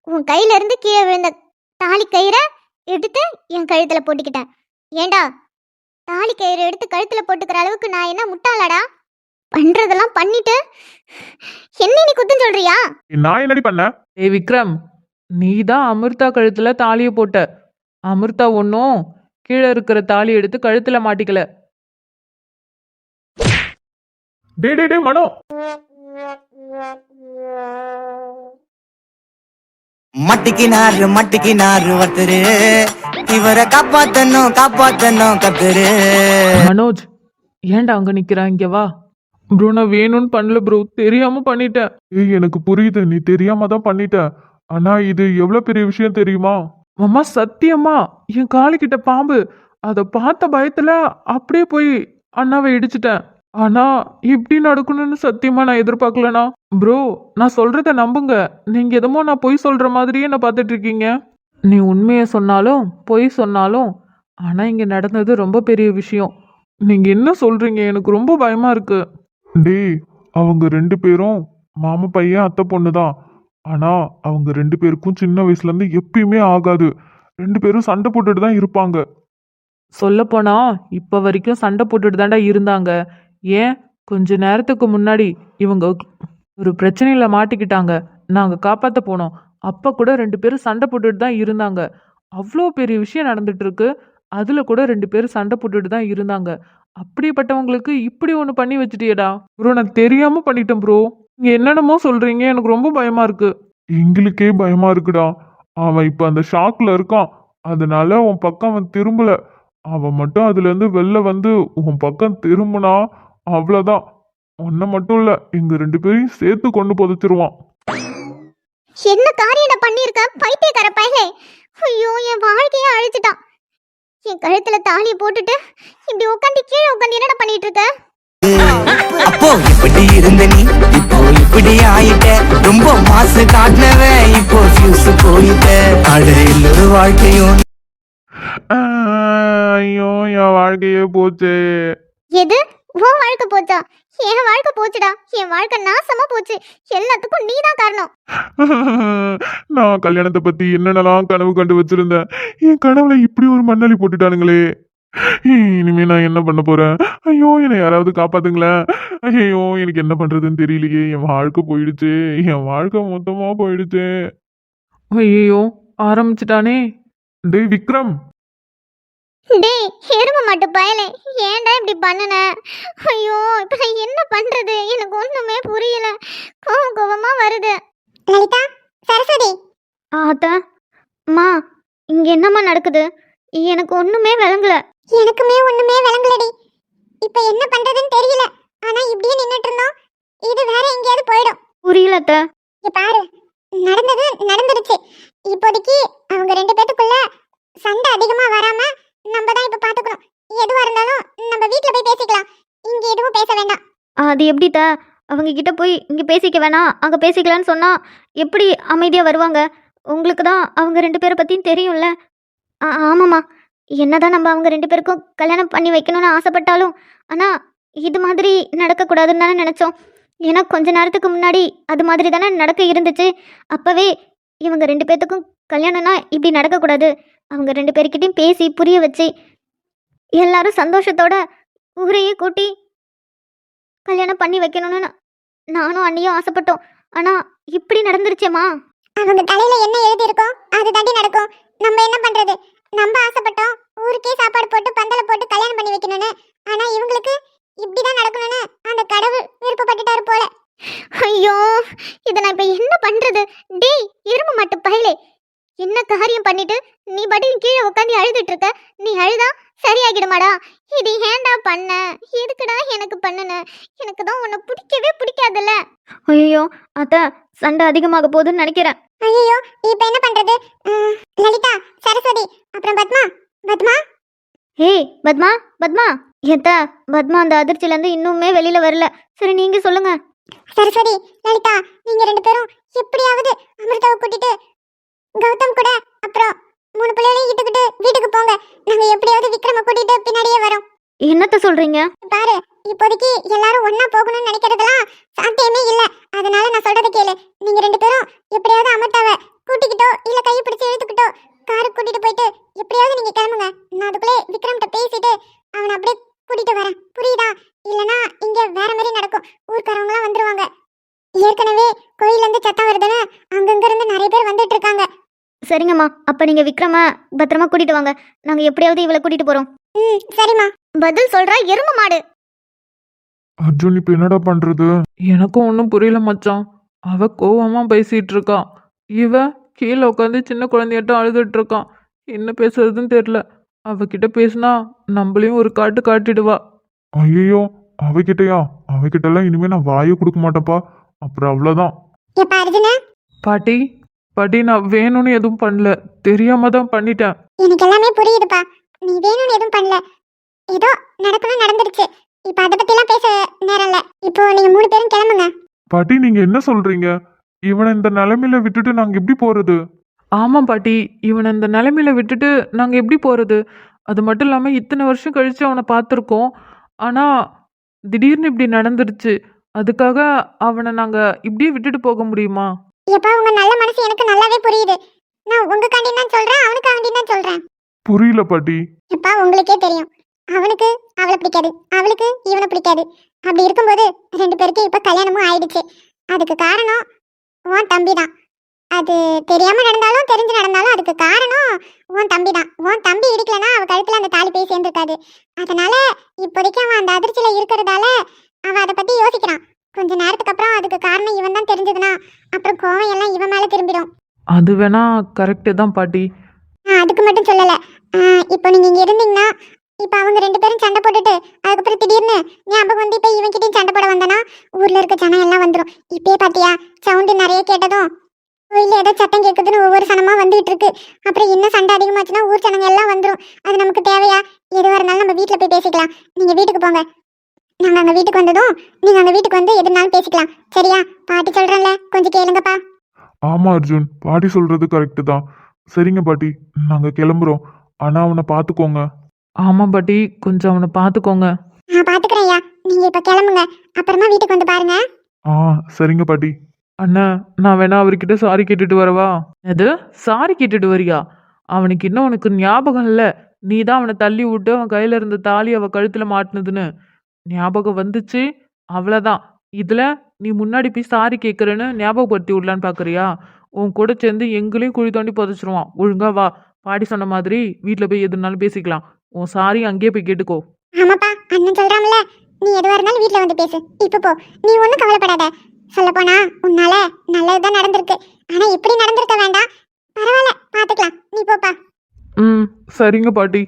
உன் கையில இருந்து கீழே விழுந்த தாலி கயிறை எடுத்து என் கழுத்துல போட்டுக்கிட்டேன். ஏண்டா, தாலி கயிறு எடுத்து கழுத்துல போட்டுக்கிற அளவுக்கு நான் என்ன முட்டாளாடா? பண்றதெல்லாம் பண்ணிட்டு என்ன நீ குத்தம் சொல்றியா? நான் என்னடி பண்ண? ஏய் விக்ரம், நீ தான் அமிர்தா கழுத்துல தாலியை போட்ட. அமிர்தா ஒன்றும் கீழே இருக்கிற தாலி எடுத்து கழுத்துல மாட்டிக்கல. டே மனோ. மட்டிக்கினாரு ஒருத்தரு இவரை காப்பாத்தணும் கத்துரு. மனோஜ், ஏன்டா அங்க நிக்கிறா? இங்க வா. ப்ரோ நான் வேணும்னு பண்ணல ப்ரோ, தெரியாம பண்ணிட்டேன். ஏய் எனக்கு புரியுது, நீ தெரியாம தான் பண்ணிட்ட. ஆனா இது எவ்வளவு பெரிய விஷயம் தெரியுமா? அம்மா சத்தியமா என் காலுக்கிட்ட பாம்பு, அதை பார்த்த பயத்துல அப்படியே போய் அண்ணாவை இடிச்சிட்டேன். ஆனா இப்படி நடக்கணும்னு சத்தியமா நான் எதிர்பார்க்கலண்ணா. ப்ரோ நான் சொல்றத நம்புங்க. நீங்க எதமோ நான் பொய் சொல்ற மாதிரியே நான் பார்த்துட்டு இருக்கீங்க. நீ உண்மையை சொன்னாலும் பொய் சொன்னாலும், ஆனா இங்க நடந்தது ரொம்ப பெரிய விஷயம். நீங்க என்ன சொல்றீங்க? எனக்கு ரொம்ப பயமா இருக்கு. டேய் அவங்க 2 பேரும் மாமா பையன் அத்தை பொண்ணு தான். ஆனா அவங்க 2 பேருக்கும் சின்ன வயசுல இருந்து எப்பயுமே ஆகாது. 2 பேரும் சண்டை போட்டுட்டு தான் இருப்பாங்க. சொல்லப்போனா இப்ப வரைக்கும் சண்டை போட்டுட்டு தாண்டா இருந்தாங்க. ஏன், கொஞ்ச நேரத்துக்கு முன்னாடி இவங்க ஒரு பிரச்சனையில மாட்டிக்கிட்டாங்க. நாங்க காப்பாத்த போனோம். அப்ப கூட 2 பேரும் சண்டை போட்டுட்டு தான் இருந்தாங்க. அவ்வளோ பெரிய விஷயம் நடந்துட்டு இருக்கு. அதுல கூட 2 பேரும் சண்டை போட்டுட்டு தான் இருந்தாங்க. அப்படிப்பட்டவங்களுக்கு இப்படி ஒண்ணு பண்ணி வச்சுட்டியேடா. ப்ரோ நான் தெரியாம பண்ணிட்டேன் ப்ரோ. நீங்க என்னென்னமோ சொல்றீங்க, எனக்கு ரொம்ப பயமா இருக்கு. எங்களுக்கே பயமா இருக்குடா. அவன் இப்ப அந்த ஷாக்ல இருக்கான். அதனால உன் பக்கம் அவன் திரும்பல. அவன் மட்டும் அதுல இருந்து வெளில வந்து உன் பக்கம் திரும்பினா அவ்வளவுதான். உன்னை மட்டும் இல்ல, எங்க 2 பேரையும் சேர்த்து கொண்டு புதைச்சிருவான். என்ன காரியம் நான் பண்ணியிருக்கேன் பைத்தியக்கார பயலே. ஐயோ என் வாழ்க்கையே அழிச்சிட்டான். என் கழுத்துல தாலியை போட்டுட்டு இப்படி உட்காந்து கீழே உட்காந்து என்னடா பண்ணிட்டு இருக்க? அப்போ இப்படி இருந்த நீ இப்போ இப்படி ஆயிட்ட. ரொம்ப மாசு காட்டினவன் இப்போ ஃபியூஸ் போயிட்ட. அட இல்லொரு வாழ்க்கையும். ஐயோ என் வாழ்க்கையே போச்சு. எது உன் வாழ்க்கை போச்சா? என் வாழ்க்கை போச்சுடா. என் வாழ்க்கை நாசமா போச்சு. எல்லாத்துக்கும் நீதான் காரணம். நான் கல்யாணத்தை பத்தி என்னென்னலாம் கனவு கண்டு வச்சிருந்தேன். என் கனவுல இப்படி ஒரு மண்ணலி போட்டுட்டானுங்களே. இனிமே நான் என்ன பண்ண போறேன்? ஐயோ என்னை யாராவது காப்பாத்துங்களேன். ஐயோ எனக்கு என்ன பண்றதுன்னு தெரியலையே. என் வாழ்க்கை போயிடுச்சு. என் வாழ்க்கை மொத்தமா போயிடுச்சு. ஐயோ ஆரம்பிச்சிட்டானே. டேய் விக்ரம். டேய் எரும மாட்டு பயலே, ஏன்டா இப்படி பண்ணுன? ஐயோ இப்ப நான் என்ன பண்றது? எனக்கு ஒண்ணுமே புரியல. கோவமா வருது. லலிதா, சரஸ்வதி. அத்தை, அம்மா, இங்க என்னம்மா நடக்குது? எனக்கு ஒண்ணுமே விளங்கல. எனக்குமே ஒண்ணுமே விளங்கலடி. இப்ப என்ன பண்றதுன்னு தெரியல. ஆனா இப்படியே நின்னுட்டு இருந்தோம். இது வேற எங்கேயாவது போயிடும். புரியல அத்தை. இங்க பாரு, நடந்தது நடந்துருச்சு. இப்போதைக்கு அவங்க 2 பேத்துக்குள்ள சண்டை அதிகமா வராம நம்ம தான் இப்ப பாத்துக்கணும். எதுவா இருந்தாலும் நம்ம வீட்ல போய் பேசிக்கலாம். இங்க எதுவும் பேச வேண்டாம். அது எப்படி த? அவங்க கிட்ட போய் இங்க பேசிக்க வேணாம் அங்க பேசிக்கலான்னு சொன்னா எப்படி அமைதியா வருவாங்க? உங்களுக்கு தான் அவங்க 2 பேரை பத்தியும் தெரியும்ல. ஆமாம்மா, என்னதான் நம்ம அவங்க 2 பேருக்கும் கல்யாணம் பண்ணி வைக்கணும்னு ஆசைப்பட்டாலும் ஆனா இது மாதிரி நடக்கக்கூடாதுன்னு தானே நினைச்சோம். ஏன்னா கொஞ்ச நேரத்துக்கு முன்னாடி அது மாதிரி தானே நடக்க இருந்துச்சு. அப்பவே இவங்க 2 பேத்துக்கும் கல்யாணம்னா இப்படி நடக்கக்கூடாது. அவங்க 2 பேர்கிட்டையும் பேசி புரிய வச்சு எல்லாரும் சந்தோஷத்தோட ஊரையே கூட்டி கல்யாணம் பண்ணி வைக்கணும்னு நானும் அண்ணியும் ஆசைப்பட்டோம். ஆனா இப்படி நடந்துருச்சேம்மா. அவங்க தலையில என்ன எழுதி இருக்கோம் அது தாண்டி நடக்கும். நம்ம என்ன பண்றது? நம்ம ஆசைப்பட்டோம் ஊருக்கே சாப்பாடு போட்டு பந்தல போட்டு கல்யாணம் பண்ணி வைக்கணும்னு. ஆனா இவங்களுக்கு இப்படிதான் நடக்கணும்னு அந்த கடவுள் விருப்பப்பட்டுட்டாரு போல. ஐயோ இத நான் இப்ப என்ன பண்றது? டேய் எரும மாட்டு பயலே, என்ன காரியம் பண்ணிட்டு நீ பாட்டுக்கு கீழே உட்காந்து அழுதுட்டு இருக்க? நீ அழுதா சரியாகிடுமாடா? இது ஏன்டா பண்ண? எதுக்குடா எனக்கு பண்ணுன? எனக்கு தான் உன்னை பிடிக்கவே பிடிக்காதுல்ல. ஐயோ அத்தை, சண்டை அதிகமாக போகுதுன்னு நினைக்கிறேன். ஐயோ இப்போ என்ன பண்றது? லலிதா, சரஸ்வதி, அப்புறம் பத்மா. பத்மா, ஏய் பத்மா, பத்மா. ஏத்த பத்மா அந்த அதிர்ச்சியிலேருந்து இன்னுமே வெளியில வரல. சரி நீங்க சொல்லுங்க. சரஸ்வதி, லலிதா, நீங்க 2 பேரும் எப்படியாவது அமிர்தாவை கூட்டிட்டு கௌதம் கூட அப்புறம் 3 பிள்ளைகளையும் இட்டுக்கிட்டு வீட்டுக்கு போங்க. நாங்க எப்படியாவது விக்ரம கூட்டிட்டு பின்னாடியே வரோம். என்னத்த சொல்றீங்க? பாரு, இப்போதைக்கு எல்லாரும் ஒண்ணா போகணும்னு நினைக்கிறதுலாம் சாத்தியமே இல்ல. அதனால நான் சொல்றத கேளு. நீங்க 2 பேரும் எப்படியாவது அமிர்தாவை கூட்டிக்கிட்டோ இல்ல கையை பிடிச்சு இழுத்துக்கிட்டோ காருக்கு கூட்டிட்டு போயிட்டு எப்படியாவது நீங்க கிளம்புங்க. நான் அதுக்குள்ளே விக்ரம்கிட்ட பேசிட்டு அவனை அப்படியே கூட்டிட்டு வரேன். புரியுதா? இல்லனா இங்க வேற மாதிரி நடக்கும். ஊர்க்காரவங்களாம் வந்துருவாங்க. ஏற்கனவே கோயில்ல இருந்து சத்தம் வருதுன்னு அங்கங்க இருந்து நிறைய பேர் வந்துட்டு இருக்காங்க. சரிங்கம்மா, அப்ப நீங்க விக்ரம பத்திரமா கூட்டிட்டு வாங்க. நாங்க எப்படியாவது இவளை கூட்டிட்டு போறோம். சரிம்மா. பதில் சொல்றா எரும மாடு. அர்ஜுன் இப்ப என்னடா பண்றது? எனக்கும் ஒன்றும் புரியல மச்சான். அவ கோவமா பேசிட்டு இருக்கான். இவ கீழே உட்காந்து சின்ன குழந்தையாட்டம் அழுதுட்டு இருக்கான். என்ன பேசுறதுன்னு தெரியல. அவகிட்ட பேசினா நம்மளையும் ஒரு காட்டு காட்டிடுவா. ஐயோ, அவகிட்டயா? அவகிட்ட எல்லாம் இனிமே நான் வாயே கொடுக்க மாட்டேப்பா. அப்புறம் அவ்வளவுதான். எப்ப அர்ஜுனா, பாட்டி பாட்டி, நான் வேணும்னு எதுவும் பண்ணல, தெரியாம தான் பண்ணிட்டேன். எனக்கு எல்லாமே புரியுதுப்பா. நீ வேணும்னு எதுவும் பண்ணல, ஏதோ நடக்கணும் நடந்துருச்சு. இப்ப அதை பத்தி எல்லாம் பேச நேரம் இல்ல. இப்போ நீங்க 3 பேரும் கிளம்புங்க. பாட்டி, நீங்க என்ன சொல்றீங்க? இவனை இந்த நிலைமையில விட்டுட்டு நாங்க எப்படி போறது? ஆமாம் பாட்டி, இவனை இந்த நிலைமையில விட்டுட்டு நாங்கள் எப்படி போகிறது? அது மட்டும் இல்லாமல் இத்தனை வருஷம் கழித்து அவனை பார்த்துருக்கோம். ஆனால் திடீர்னு இப்படி நடந்துருச்சு. அதுக்காக அவனை நாங்கள் இப்படியே விட்டுட்டு போக முடியுமா? எப்பா, உங்க நல்ல மனசு எனக்கு நல்லாவே புரியுது. நான் உங்களுக்காண்டி தான் சொல்றேன், அவனுக்காண்டி தான் சொல்றேன். புரியல பாட்டி. எப்பா, உங்களுக்கே தெரியும், அவனுக்கு அவளை பிடிக்காது, அவளுக்கு இவனை பிடிக்காது. அப்படி இருக்கும்போது 2 பேருக்கு இப்ப கல்யாணமும் ஆயிடுச்சு. அதுக்கு காரணம் உன் தம்பி தான். அது தெரியாம நடந்தாலும் தெரிஞ்சு நடந்தாலும் அதுக்கு காரணம் உன் தம்பி தான். உன் தம்பி இடிக்கலனா அவ கழுத்துல அந்த தாலி போய் சேர்ந்துருக்காது. அதனால இப்போதைக்கு அவன் அந்த அதிர்ச்சியில இருக்கிறதால அவன் அதை பத்தி யோசிக்கிறான். கொஞ்ச நேரத்துக்கு அப்புறம் அதுக்கு காரணம் இவன் தான் தெரிஞ்சதுன்னா அப்புறம் கோவம் எல்லாம் இவன் மேல திரும்பிடும். அது வேணா கரெக்டு தான் பாட்டி. நான் அதுக்கு மட்டும் சொல்லல. இப்போ நீங்க இங்க இருந்தீங்கன்னா இப்ப அவங்க 2 பேரும் சண்டை போட்டுட்டு அதுக்கப்புறம் திடீர்னு ஞாபகம் வந்து இப்ப இவன் கிட்டயும் சண்டை போட வந்தானா ஊர்ல இருக்க ஜனம் எல்லாம் வந்துடும். இப்பயே பாத்தியா, சவுண்டு நிறைய கேட்டதும் கோயில ஏதோ சத்தம் கேட்குதுன்னு ஒவ்வொரு சனமா வந்துகிட்டு இருக்கு. அப்புறம் இன்னும் சண்டை அதிகமாச்சுன்னா ஊர் ஜனங்க எல்லாம் வந்துடும். அது நமக்கு தேவையா? எதுவாக இருந்தாலும் நம்ம வீட்டுல போய் பேசிக்கலாம். நீங்க வீட்டுக்கு போங்க. நாங்க அங்க வீட்டுக்கு வந்ததும் நீங்க அங்க வீட்டுக்கு வந்து எதுனாலும் பேசிக்கலாம். சரியா? பாட்டி சொல்றேன்ல, கொஞ்சம் கேளுங்கப்பா. ஆமா அர்ஜுன், பாட்டி சொல்றது கரெக்டு தான். சரிங்க பாட்டி, நாங்க கிளம்புறோம். ஆனா அவனை பாத்துக்கோங்க. ஆமாம் பாட்டி, கொஞ்சம் அவனை பார்த்துக்கோங்க. நான் பாத்துக்கிறேன் ஐயா, நீங்க இப்ப கிளம்புங்க. அப்புறமா வீட்டுக்கு வந்து பாருங்க. ஆ, சரிங்க பாட்டி. அண்ணா, நான் வேணா அவர்கிட்ட சாரி கேட்டுட்டு வரவா? எது சாரி கேட்டுட்டு வரியா? அவனுக்கு இன்னும் உனக்கு ஞாபகம் இல்லை. நீ தான் அவனை தள்ளி விட்டு அவன் கையில இருந்த தாலி அவ கழுத்துல மாட்டினதுன்னு ஞாபகம் வந்துச்சு. அவ்வளோதான். இதுல நீ முன்னாடி போய் சாரி கேட்குறேன்னு ஞாபகப்படுத்தி விடலான்னு பார்க்குறியா? உன் கூட சேர்ந்து எங்களையும் குழி தோண்டி புதைச்சிருவான். ஒழுங்கா வா. பாட்டி சொன்ன மாதிரி வீட்டில் போய் எதுனாலும் பேசிக்கலாம். உன் சாரி அங்கேயே போய் கேட்டுக்கோ. ஆமாப்பா, அண்ணன் சொல்றான்ல, நீ எதுவா இருந்தாலும் வீட்ல வந்து பேசு. இப்ப போ, நீ ஒண்ணும் கவலைப்படாத. சொல்ல போனா உன்னால நல்லதுதான் நடந்திருக்கு. ஆனா இப்படி நடந்திருக்க வேண்டாம். பரவாயில்ல, பாத்துக்கலாம். நீ போப்பா. ம், சரிங்க பாட்டி.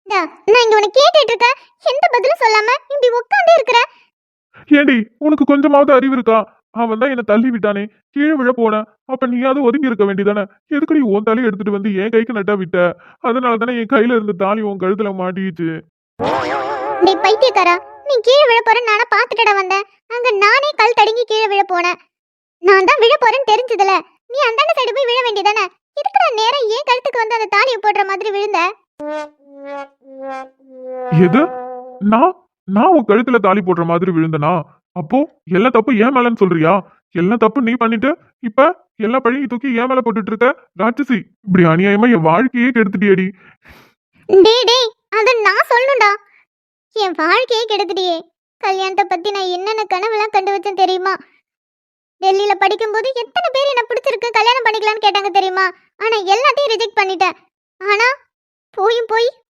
நான் இங்க உனக்கு கேட்டுட்டு இருக்கேன், எந்த பதிலும் சொல்லாம இப்படி உட்கார்ந்தே இருக்கிற. ஏண்டி, உனக்கு கொஞ்சமாவது அறிவு இருக்கா? அவன் தான் என்னை தள்ளி விட்டானே, கீழே விழ போனேன். அப்ப நீயாவது ஒதுங்கி இருக்க வேண்டியதானே? எதுக்கடி உன் தலையை எடுத்துட்டு வந்து என் கைக்கு நட்டா விட்ட? அதனால தானே என் கையில இருந்த தாலி உன் கழுத்துல மாட்டிக்கிச்சு. டேய் பைத்தியக்காரா, நீ கீழே விழ போறேன்னு நானா பாத்துட்டட வந்தேன். அங்க நானே கல் தடுங்கி கீழே விழ போனேன். நான் தான் விழ போறேன்னு தெரிஞ்சதுல நீ அந்தாண்ட சைடு போய் விழ வேண்டியதானே? எதுக்குடா நேரம் என் கழுத்துக்கு வந்து அந்த தாலியை போடுற மாதிரி விழுந்த? எது? நான் நான் உன் கழுத்துல தாலி போடுற மாதிரி விழுந்தனா? அப்போ எல்லா தப்பு ஏன் மேலன்னு சொல்றியா? எல்லா தப்பு நீ பண்ணிட்டு இப்ப எல்லா பழியும் தூக்கி ஏன் மேல போட்டுட்டு இருக்க ராட்சசி. இப்படி அநியாயமா என் வாழ்க்கையே கெடுத்துட்டியடி. டேய், அத நான் சொல்லணும்டா. என் வாழ்க்கையே கெடுத்துட்டியே. கல்யாணத்தை பத்தி நான் என்னென்ன கனவுலாம் கண்டு வச்சேன் தெரியுமா? டெல்லியில படிக்கும்போது எத்தனை பேர் என்ன பிடிச்சிருக்கு கல்யாணம் பண்ணிக்கலாம்னு கேட்டாங்க தெரியுமா? ஆனா எல்லாத்தையும் ரிஜெக்ட் பண்ணிட்டேன். ஆனா போய்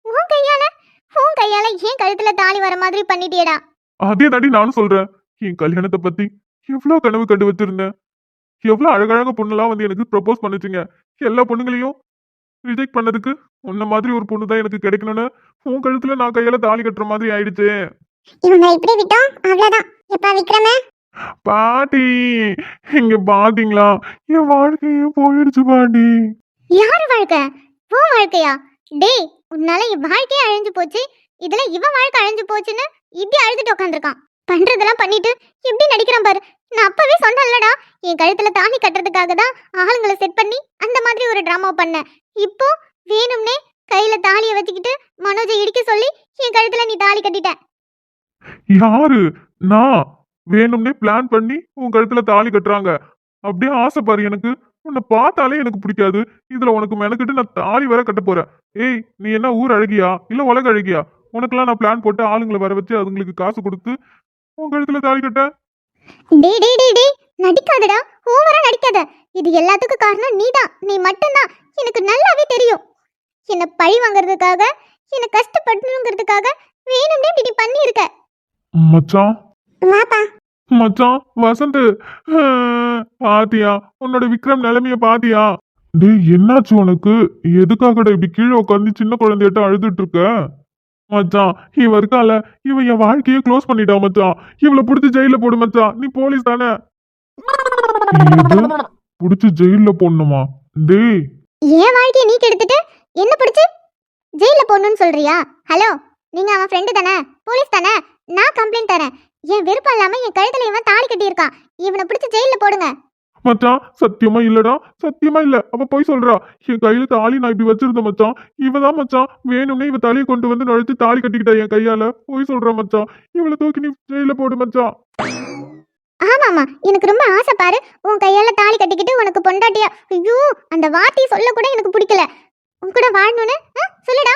உன் கையால ஏன் கழுத்துல தாலி வர மாதிரி பண்ணிட்டியடா. அதே தாண்டி நானும் சொல்றேன். என் கல்யாணத்தை பத்தி எவ்வளவு கனவு கண்டு வச்சிருந்தேன். எவ்வளவு அழகழக பொண்ணுலாம் வந்து எனக்கு ப்ரப்போஸ் பண்ணுச்சுங்க. எல்லா பொண்ணுங்களையும் ரிஜெக்ட் பண்ணதுக்கு உன்ன மாதிரி ஒரு பொண்ணு தான் எனக்கு கிடைக்கணும்னு உன் கழுத்துல நான் கையால தாலி கட்டுற மாதிரி ஆயிடுச்சு. இவங்க இப்படி விட்டோம், அவ்வளவுதான். எப்பா விக்ரமே, பாட்டி, இங்க பாத்தீங்களா? என் வாழ்க்கையே போயிடுச்சு பாட்டி. யார் வாழ்க்கை? உன் வாழ்க்கையா? டேய், உன்னால என் வாழ்க்கையே அழிஞ்சு போச்சு. இதுல இவன் வாழ்க்கை அழிஞ்சு போச்சுன்னு இப்படி அழுதுட்டு உட்காந்துருக்கான். பண்றதெல்லாம் பண்ணிட்டு எப்படி நடிக்கிறான் பாரு. நான் அப்பவே சொன்னேன்லடா, என் கழுத்துல தாலி கட்டுறதுக்காக தான் ஆளுங்களை செட் பண்ணி அந்த மாதிரி ஒரு டிராமா பண்ணேன். இப்போ வேணும்னே கையில தாலியை வச்சுக்கிட்டு மனோஜை இடிக்க சொல்லி என் கழுத்துல நீ தாலி கட்டிட்ட. யாரு? நான் வேணும்னே பிளான் பண்ணி உன் கழுத்துல தாலி கட்டுறாங்க. அப்படியே ஆசைப்பாரு எனக்கு. உன்னை பார்த்தாலே எனக்கு பிடிக்காது. இதுல உனக்கு மெனக்கிட்டு நான் தாலி வர கட்ட போறேன். ஏய், நீ என்ன ஊர் அழகியா இல்ல உலக அழகியா? உனக்கெல்லாம் நான் பிளான் போட்டு ஆளுங்களை வர வச்சு அதுங்களுக்கு காசு கொடுத்து உன் கழுத்துல தாலி கட்ட. டேய் நடிக்காதடா, ஓவரா நடிக்காத. இது எல்லாத்துக்கும் காரணம் நீதான், நீ மட்டும்தான். எனக்கு நல்லாவே தெரியும். என்ன பழி வாங்குறதுக்காக, என்ன கஷ்டப்படணுங்கிறதுக்காக வேணும்னே இப்படி நீ பண்ணியிருக்க. மச்சான் வாப்பா. மச்சான் வசந்த் பாத்தியா உன்னோட விக்ரம் நிலைமைய பாத்தியா? டேய் என்னாச்சு உனக்கு? எதுக்காகடா இப்படி கீழே உட்காந்து சின்ன குழந்தையிட்ட அழுதுட்டு இருக்க? மச்சான் இவ இருக்கால, இவ என் வாழ்க்கையே க்ளோஸ் பண்ணிட்டா மச்சான். இவளை புடிச்சு ஜெயில போடு மச்சான். நீ போலீஸ் தானே? எது? புடிச்சு ஜெயில போடணுமா? டேய் என் வாழ்க்கையை நீ கெடுத்துட்டு என்ன பிடிச்சு ஜெயில போடணும்னு சொல்றியா? ஹலோ, நீங்க அவன் ஃப்ரெண்டு தானே, போலீஸ் தானே? நான் கம்ப்ளைண்ட் தரேன். என் விருப்பம் இல்லாம என் கழுத்துல இவன் தாலி கட்டி இருக்கான். இவனை பிடிச்சு ஜெயில போடுங்க. மச்சான் சத்தியமா இல்லடா, சத்தியமா இல்ல. அவ போய் சொல்றா. என் கையில தாலி நான் இப்படி வச்சிருந்தேன் மச்சான். இவதான் மச்சான் வேணும்னே இவ தலையை கொண்டு வந்து நுழைச்சு தாலி கட்டிக்கிட்டா என் கையால. போய் சொல்றா மச்சான். இவளை தூக்கி நீ ஜெயில போடு மச்சான். ஆமாமா, எனக்கு ரொம்ப ஆசை பாரு, உன் கையால தாலி கட்டிக்கிட்டு உனக்கு பொண்டாட்டியா. ஐயோ, அந்த வார்த்தையை சொல்ல கூட எனக்கு பிடிக்கல. உன் கூட வாழணும்னு சொல்லுடா.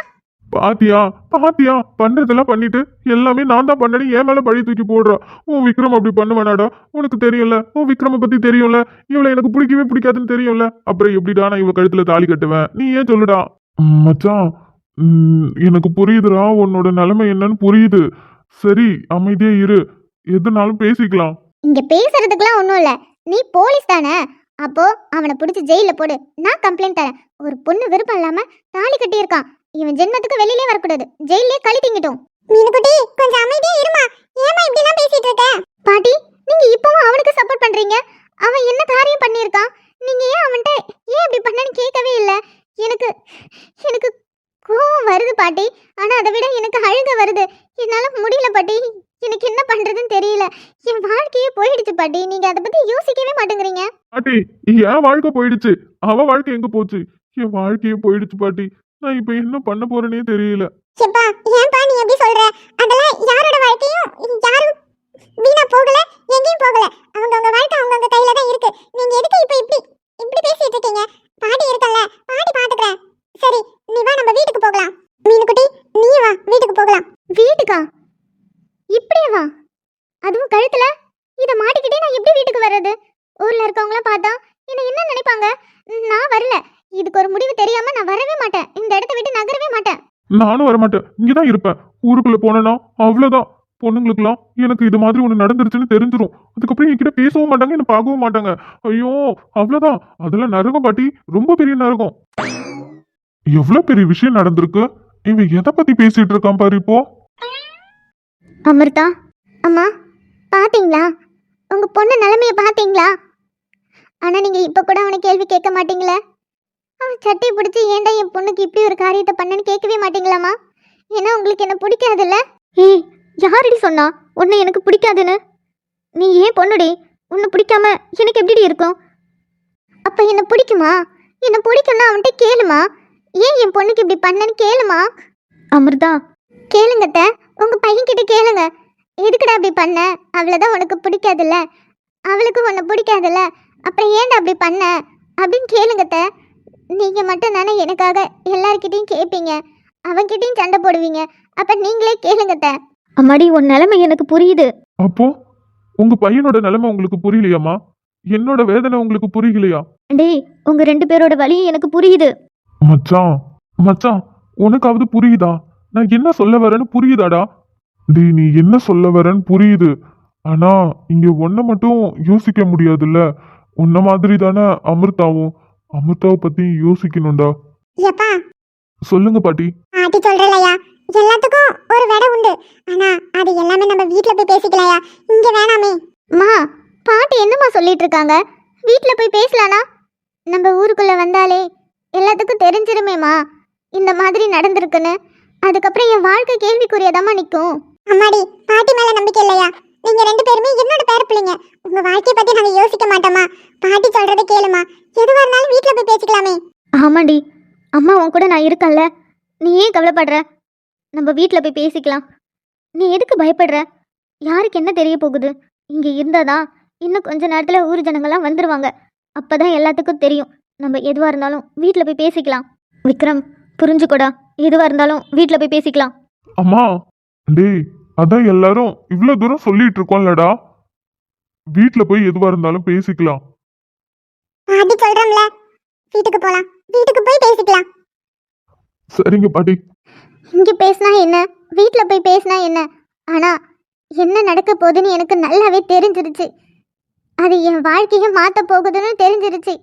பாத்தியா பாத்தியா பண்றதெல்லாம் பண்ணிட்டு எல்லாமே நான் தான் பண்ணி என் மேல பழி தூக்கி போடுறா. உன் விக்ரம் அப்படி பண்ணுவானாடா? உனக்கு தெரியும்ல, உன் விக்ரம பத்தி தெரியும்ல. இவளை எனக்கு பிடிக்கவே பிடிக்காதுன்னு தெரியும்ல. அப்புறம் எப்படிடா நான் இவ கழுத்துல தாலி கட்டுவேன்? நீ ஏன் சொல்லுடா. மச்சான் எனக்கு புரியுதுடா, உன்னோட நிலைமை என்னன்னு புரியுது. சரி அமைதியா இரு, எதுனாலும் பேசிக்கலாம். இங்க பேசுறதுக்குலாம் ஒண்ணும் இல்ல. நீ போலீஸ் தானே? அப்போ அவனை பிடிச்சி ஜெயில போடு. நான் கம்ப்ளைண்ட் தரேன். ஒரு பொண்ணு விருப்பம் இல்லாம தாலி கட்டி இருக்கான். இவன் ஜென்மத்துக்கு வெளியிலே வரக்கூடாது. ஜெயிலே களி திங்கிட்டோம். மீனுக்குட்டி கொஞ்சம் அமைதியா இருமா. ஏமா இப்படி எல்லாம் பேசிட்டு இருக்க? பாட்டி, நீங்க இப்பவும் அவனுக்கு சப்போர்ட் பண்றீங்க. அவன் என்ன காரியம் பண்ணியிருக்கான்? நீங்க ஏன் அவன்கிட்ட ஏன் இப்படி பண்ணன்னு கேட்கவே இல்லை. எனக்கு எனக்கு கோவம் வருது பாட்டி. ஆனா அதை விட எனக்கு அழுக வருது. என்னால முடியல பாட்டி. எனக்கு என்ன பண்றதுன்னு தெரியல. என் வாழ்க்கையே போயிடுச்சு பாட்டி. நீங்க அதை பத்தி யோசிக்கவே மாட்டேங்கிறீங்க. பாட்டி என் வாழ்க்கை போயிடுச்சு, அவ வாழ்க்கை எங்க போச்சு? என் வாழ்க்கையே போயிடுச்சு பாட்டி. நான் இப்ப என்ன பண்ண போறேனே தெரியல. செப்பா, ஏன்பா நீ எப்படி சொல்ற? அதெல்லாம் யாரோட வாழ்க்கையும் யாரும் வீணா போகல, எங்கேயும் போகல. அவங்கவங்க வாழ்க்கை அவங்கவங்க கையில தான் இருக்கு. நீங்க எதுக்கு இப்ப இப்படி இப்படி பேசிட்டு இருக்கீங்க? பாட்டி இருக்கல்ல, பாட்டி பாத்துக்கிறேன். சரி, நீ வா, நம்ம வீட்டுக்கு போகலாம். மீனுக்குட்டி, நீ வா, வீட்டுக்கு போகலாம். வீட்டுக்கா? இப்படியே வா, அதுவும் கழுத்துல இத மாட்டிக்கிட்டே நான் எப்படி வீட்டுக்கு வர்றது? ஊர்ல இருக்கவங்களாம் பார்த்தா என்ன என்ன நினைப்பாங்க? நான் வரல. இதுக்கு ஒரு முடிவு தெரியாம நான் வரவே மாட்டேன். இந்த இடத்த விட்டு நகரவே மாட்டேன். நானும் வரமாட்டேன், இங்கதான் இருப்பேன். ஊருக்குள்ள போனேன்னா அவ்வளவுதான். பொண்ணுங்களுக்குலாம் எனக்கு இது மாதிரி ஒண்ணு நடந்துருச்சுன்னு தெரிஞ்சிரும். அதுக்கப்புறம் என்கிட்ட பேசவும் மாட்டாங்க, என்ன பார்க்கவும் மாட்டாங்க. ஐயோ அவ்வளவுதான். அதெல்லாம் நரகம் பாட்டி, ரொம்ப பெரிய நரகம். எவ்வளவு பெரிய விஷயம் நடந்திருக்கு. இவன் எதை பத்தி பேசிட்டு இருக்கான் பாரு இப்போ. அமிர்தா, அம்மா பாத்தீங்களா? உங்க பொண்ணு நிலைமைய பாத்தீங்களா? ஆனா நீங்க இப்ப கூட அவனை கேள்வி கேட்க மாட்டீங்களே. அவன் சட்டை பிடிச்சி ஏன்டா என் பொண்ணுக்கு இப்படி ஒரு காரியத்தை பண்ணன்னு கேட்கவே மாட்டீங்களாமா? ஏன்னா உங்களுக்கு என்ன பிடிக்காதுல்ல? ஏய், யாரடி சொன்னா உன்னை எனக்கு பிடிக்காதுன்னு? நீ ஏன் பொண்ணுடி, உன்னை பிடிக்காம எனக்கு எப்படி இருக்கும்? அப்ப என்ன பிடிக்குமா? என்ன பிடிக்கும்னா அவன்கிட்ட கேளுமா. ஏன் என் பொண்ணுக்கு இப்படி பண்ணன்னு கேளுமா. அமிர்தா, கேளுங்கத்த, உங்க பையன்கிட்ட கேளுங்க. எதுக்குடா அப்படி பண்ண? அவ்வளவுதான் உனக்கு பிடிக்காதுல்ல, அவளுக்கு உன்னை பிடிக்காதுல்ல, அப்புறம் ஏன்டா அப்படி பண்ண அப்படின்னு கேளுங்கத்த. நீங்க மட்டும் தானே எனக்காக எல்லார்கிட்டையும் கேட்பீங்க, அவன்கிட்டையும் சண்டை போடுவீங்க. அப்ப நீங்களே கேளுங்கத்த. அம்மாடி, உன் நிலைமை எனக்கு புரியுது. அப்போ உங்க பையனோட நிலைமை உங்களுக்கு புரியலையாம்மா? என்னோட வேதனை உங்களுக்கு புரியலையா? டேய், உங்க 2 பேரோட வலி எனக்கு புரியுது. மச்சான் மச்சான் உனக்காவது புரியுதா? நான் என்ன சொல்ல வரேன்னு புரியுதாடா? டேய் நீ என்ன சொல்ல வரேன்னு புரியுது. ஆனா இங்க ஒன்ன மட்டும் யோசிக்க முடியாதுல்ல. உன்ன மாதிரி தானே அமிர்தாவும். அமிர்தாவை பத்தி யோசிக்கணும்டா. ஏப்பா, சொல்லுங்க பாட்டி. பாட்டி சொல்றலையா, எல்லாத்துக்கும் ஒரு விடை உண்டு. ஆனா அது எல்லாமே நம்ம வீட்ல போய் பேசிக்கலையா, இங்க வேணாமே. மா, பாட்டி என்னம்மா சொல்லிட்டு இருக்காங்க? வீட்ல போய் பேசலானா? நம்ம ஊருக்குள்ள வந்தாலே எல்லாத்துக்கும் தெரிஞ்சிருமேமா இந்த மாதிரி நடந்திருக்குன்னு. அதுக்கப்புறம் என் வாழ்க்கை கேள்விக்குரியதாமா நிற்கும். அம்மாடி, பாட்டி மேல நம்பிக்கை இல்லையா? நீங்க 2 பேருமே என்னோட பேர பிள்ளைங்க. உங்க வாழ்க்கைய பத்தி நாங்க யோசிக்க மாட்டோமா? பாட்டி சொல்றதை கேளுமா. எதுவா இருந்தாலும் வீட்ல போய் பேசிக்கலாமே. ஆமாண்டி, அம்மா உன் கூட நான் இருக்கேன்ல. நீ ஏன் கவலைப்படுற? நம்ம வீட்டில் போய் பேசிக்கலாம். நீ எதுக்கு பயப்படுற? யாருக்கு என்ன தெரிய போகுது? இங்கே இருந்தாதான் இன்னும் கொஞ்ச நேரத்தில் ஊர் ஜனங்கள்லாம் வந்துடுவாங்க. அப்போ தான் எல்லாத்துக்கும் தெரியும். நம்ம எதுவாக இருந்தாலும் வீட்டில் போய் பேசிக்கலாம். விக்ரம், புரிஞ்சுக்கூடா. எதுவாக இருந்தாலும் வீட்டில் போய் பேசிக்கலாம். அம்மா டேய், அதான் எல்லாரும் இவ்வளவு தூரம் சொல்லிட்டு இருக்கோம்லடா. வீட்ல போய் எதுவா இருந்தாலும் பேசிக்கலாம். பாட்டி சொல்றோம்ல, வீட்டுக்கு போலாம். வீட்டுக்கு போய் பேசிக்கலாம். சரிங்க பாட்டி. இங்க பேசினா என்ன, வீட்ல போய் பேசினா என்ன? ஆனா என்ன நடக்க போகுதுன்னு எனக்கு நல்லாவே தெரிஞ்சிருச்சு. அது என் வாழ்க்கையை மாற்ற போகுதுன்னு தெரிஞ்சிருச்சு.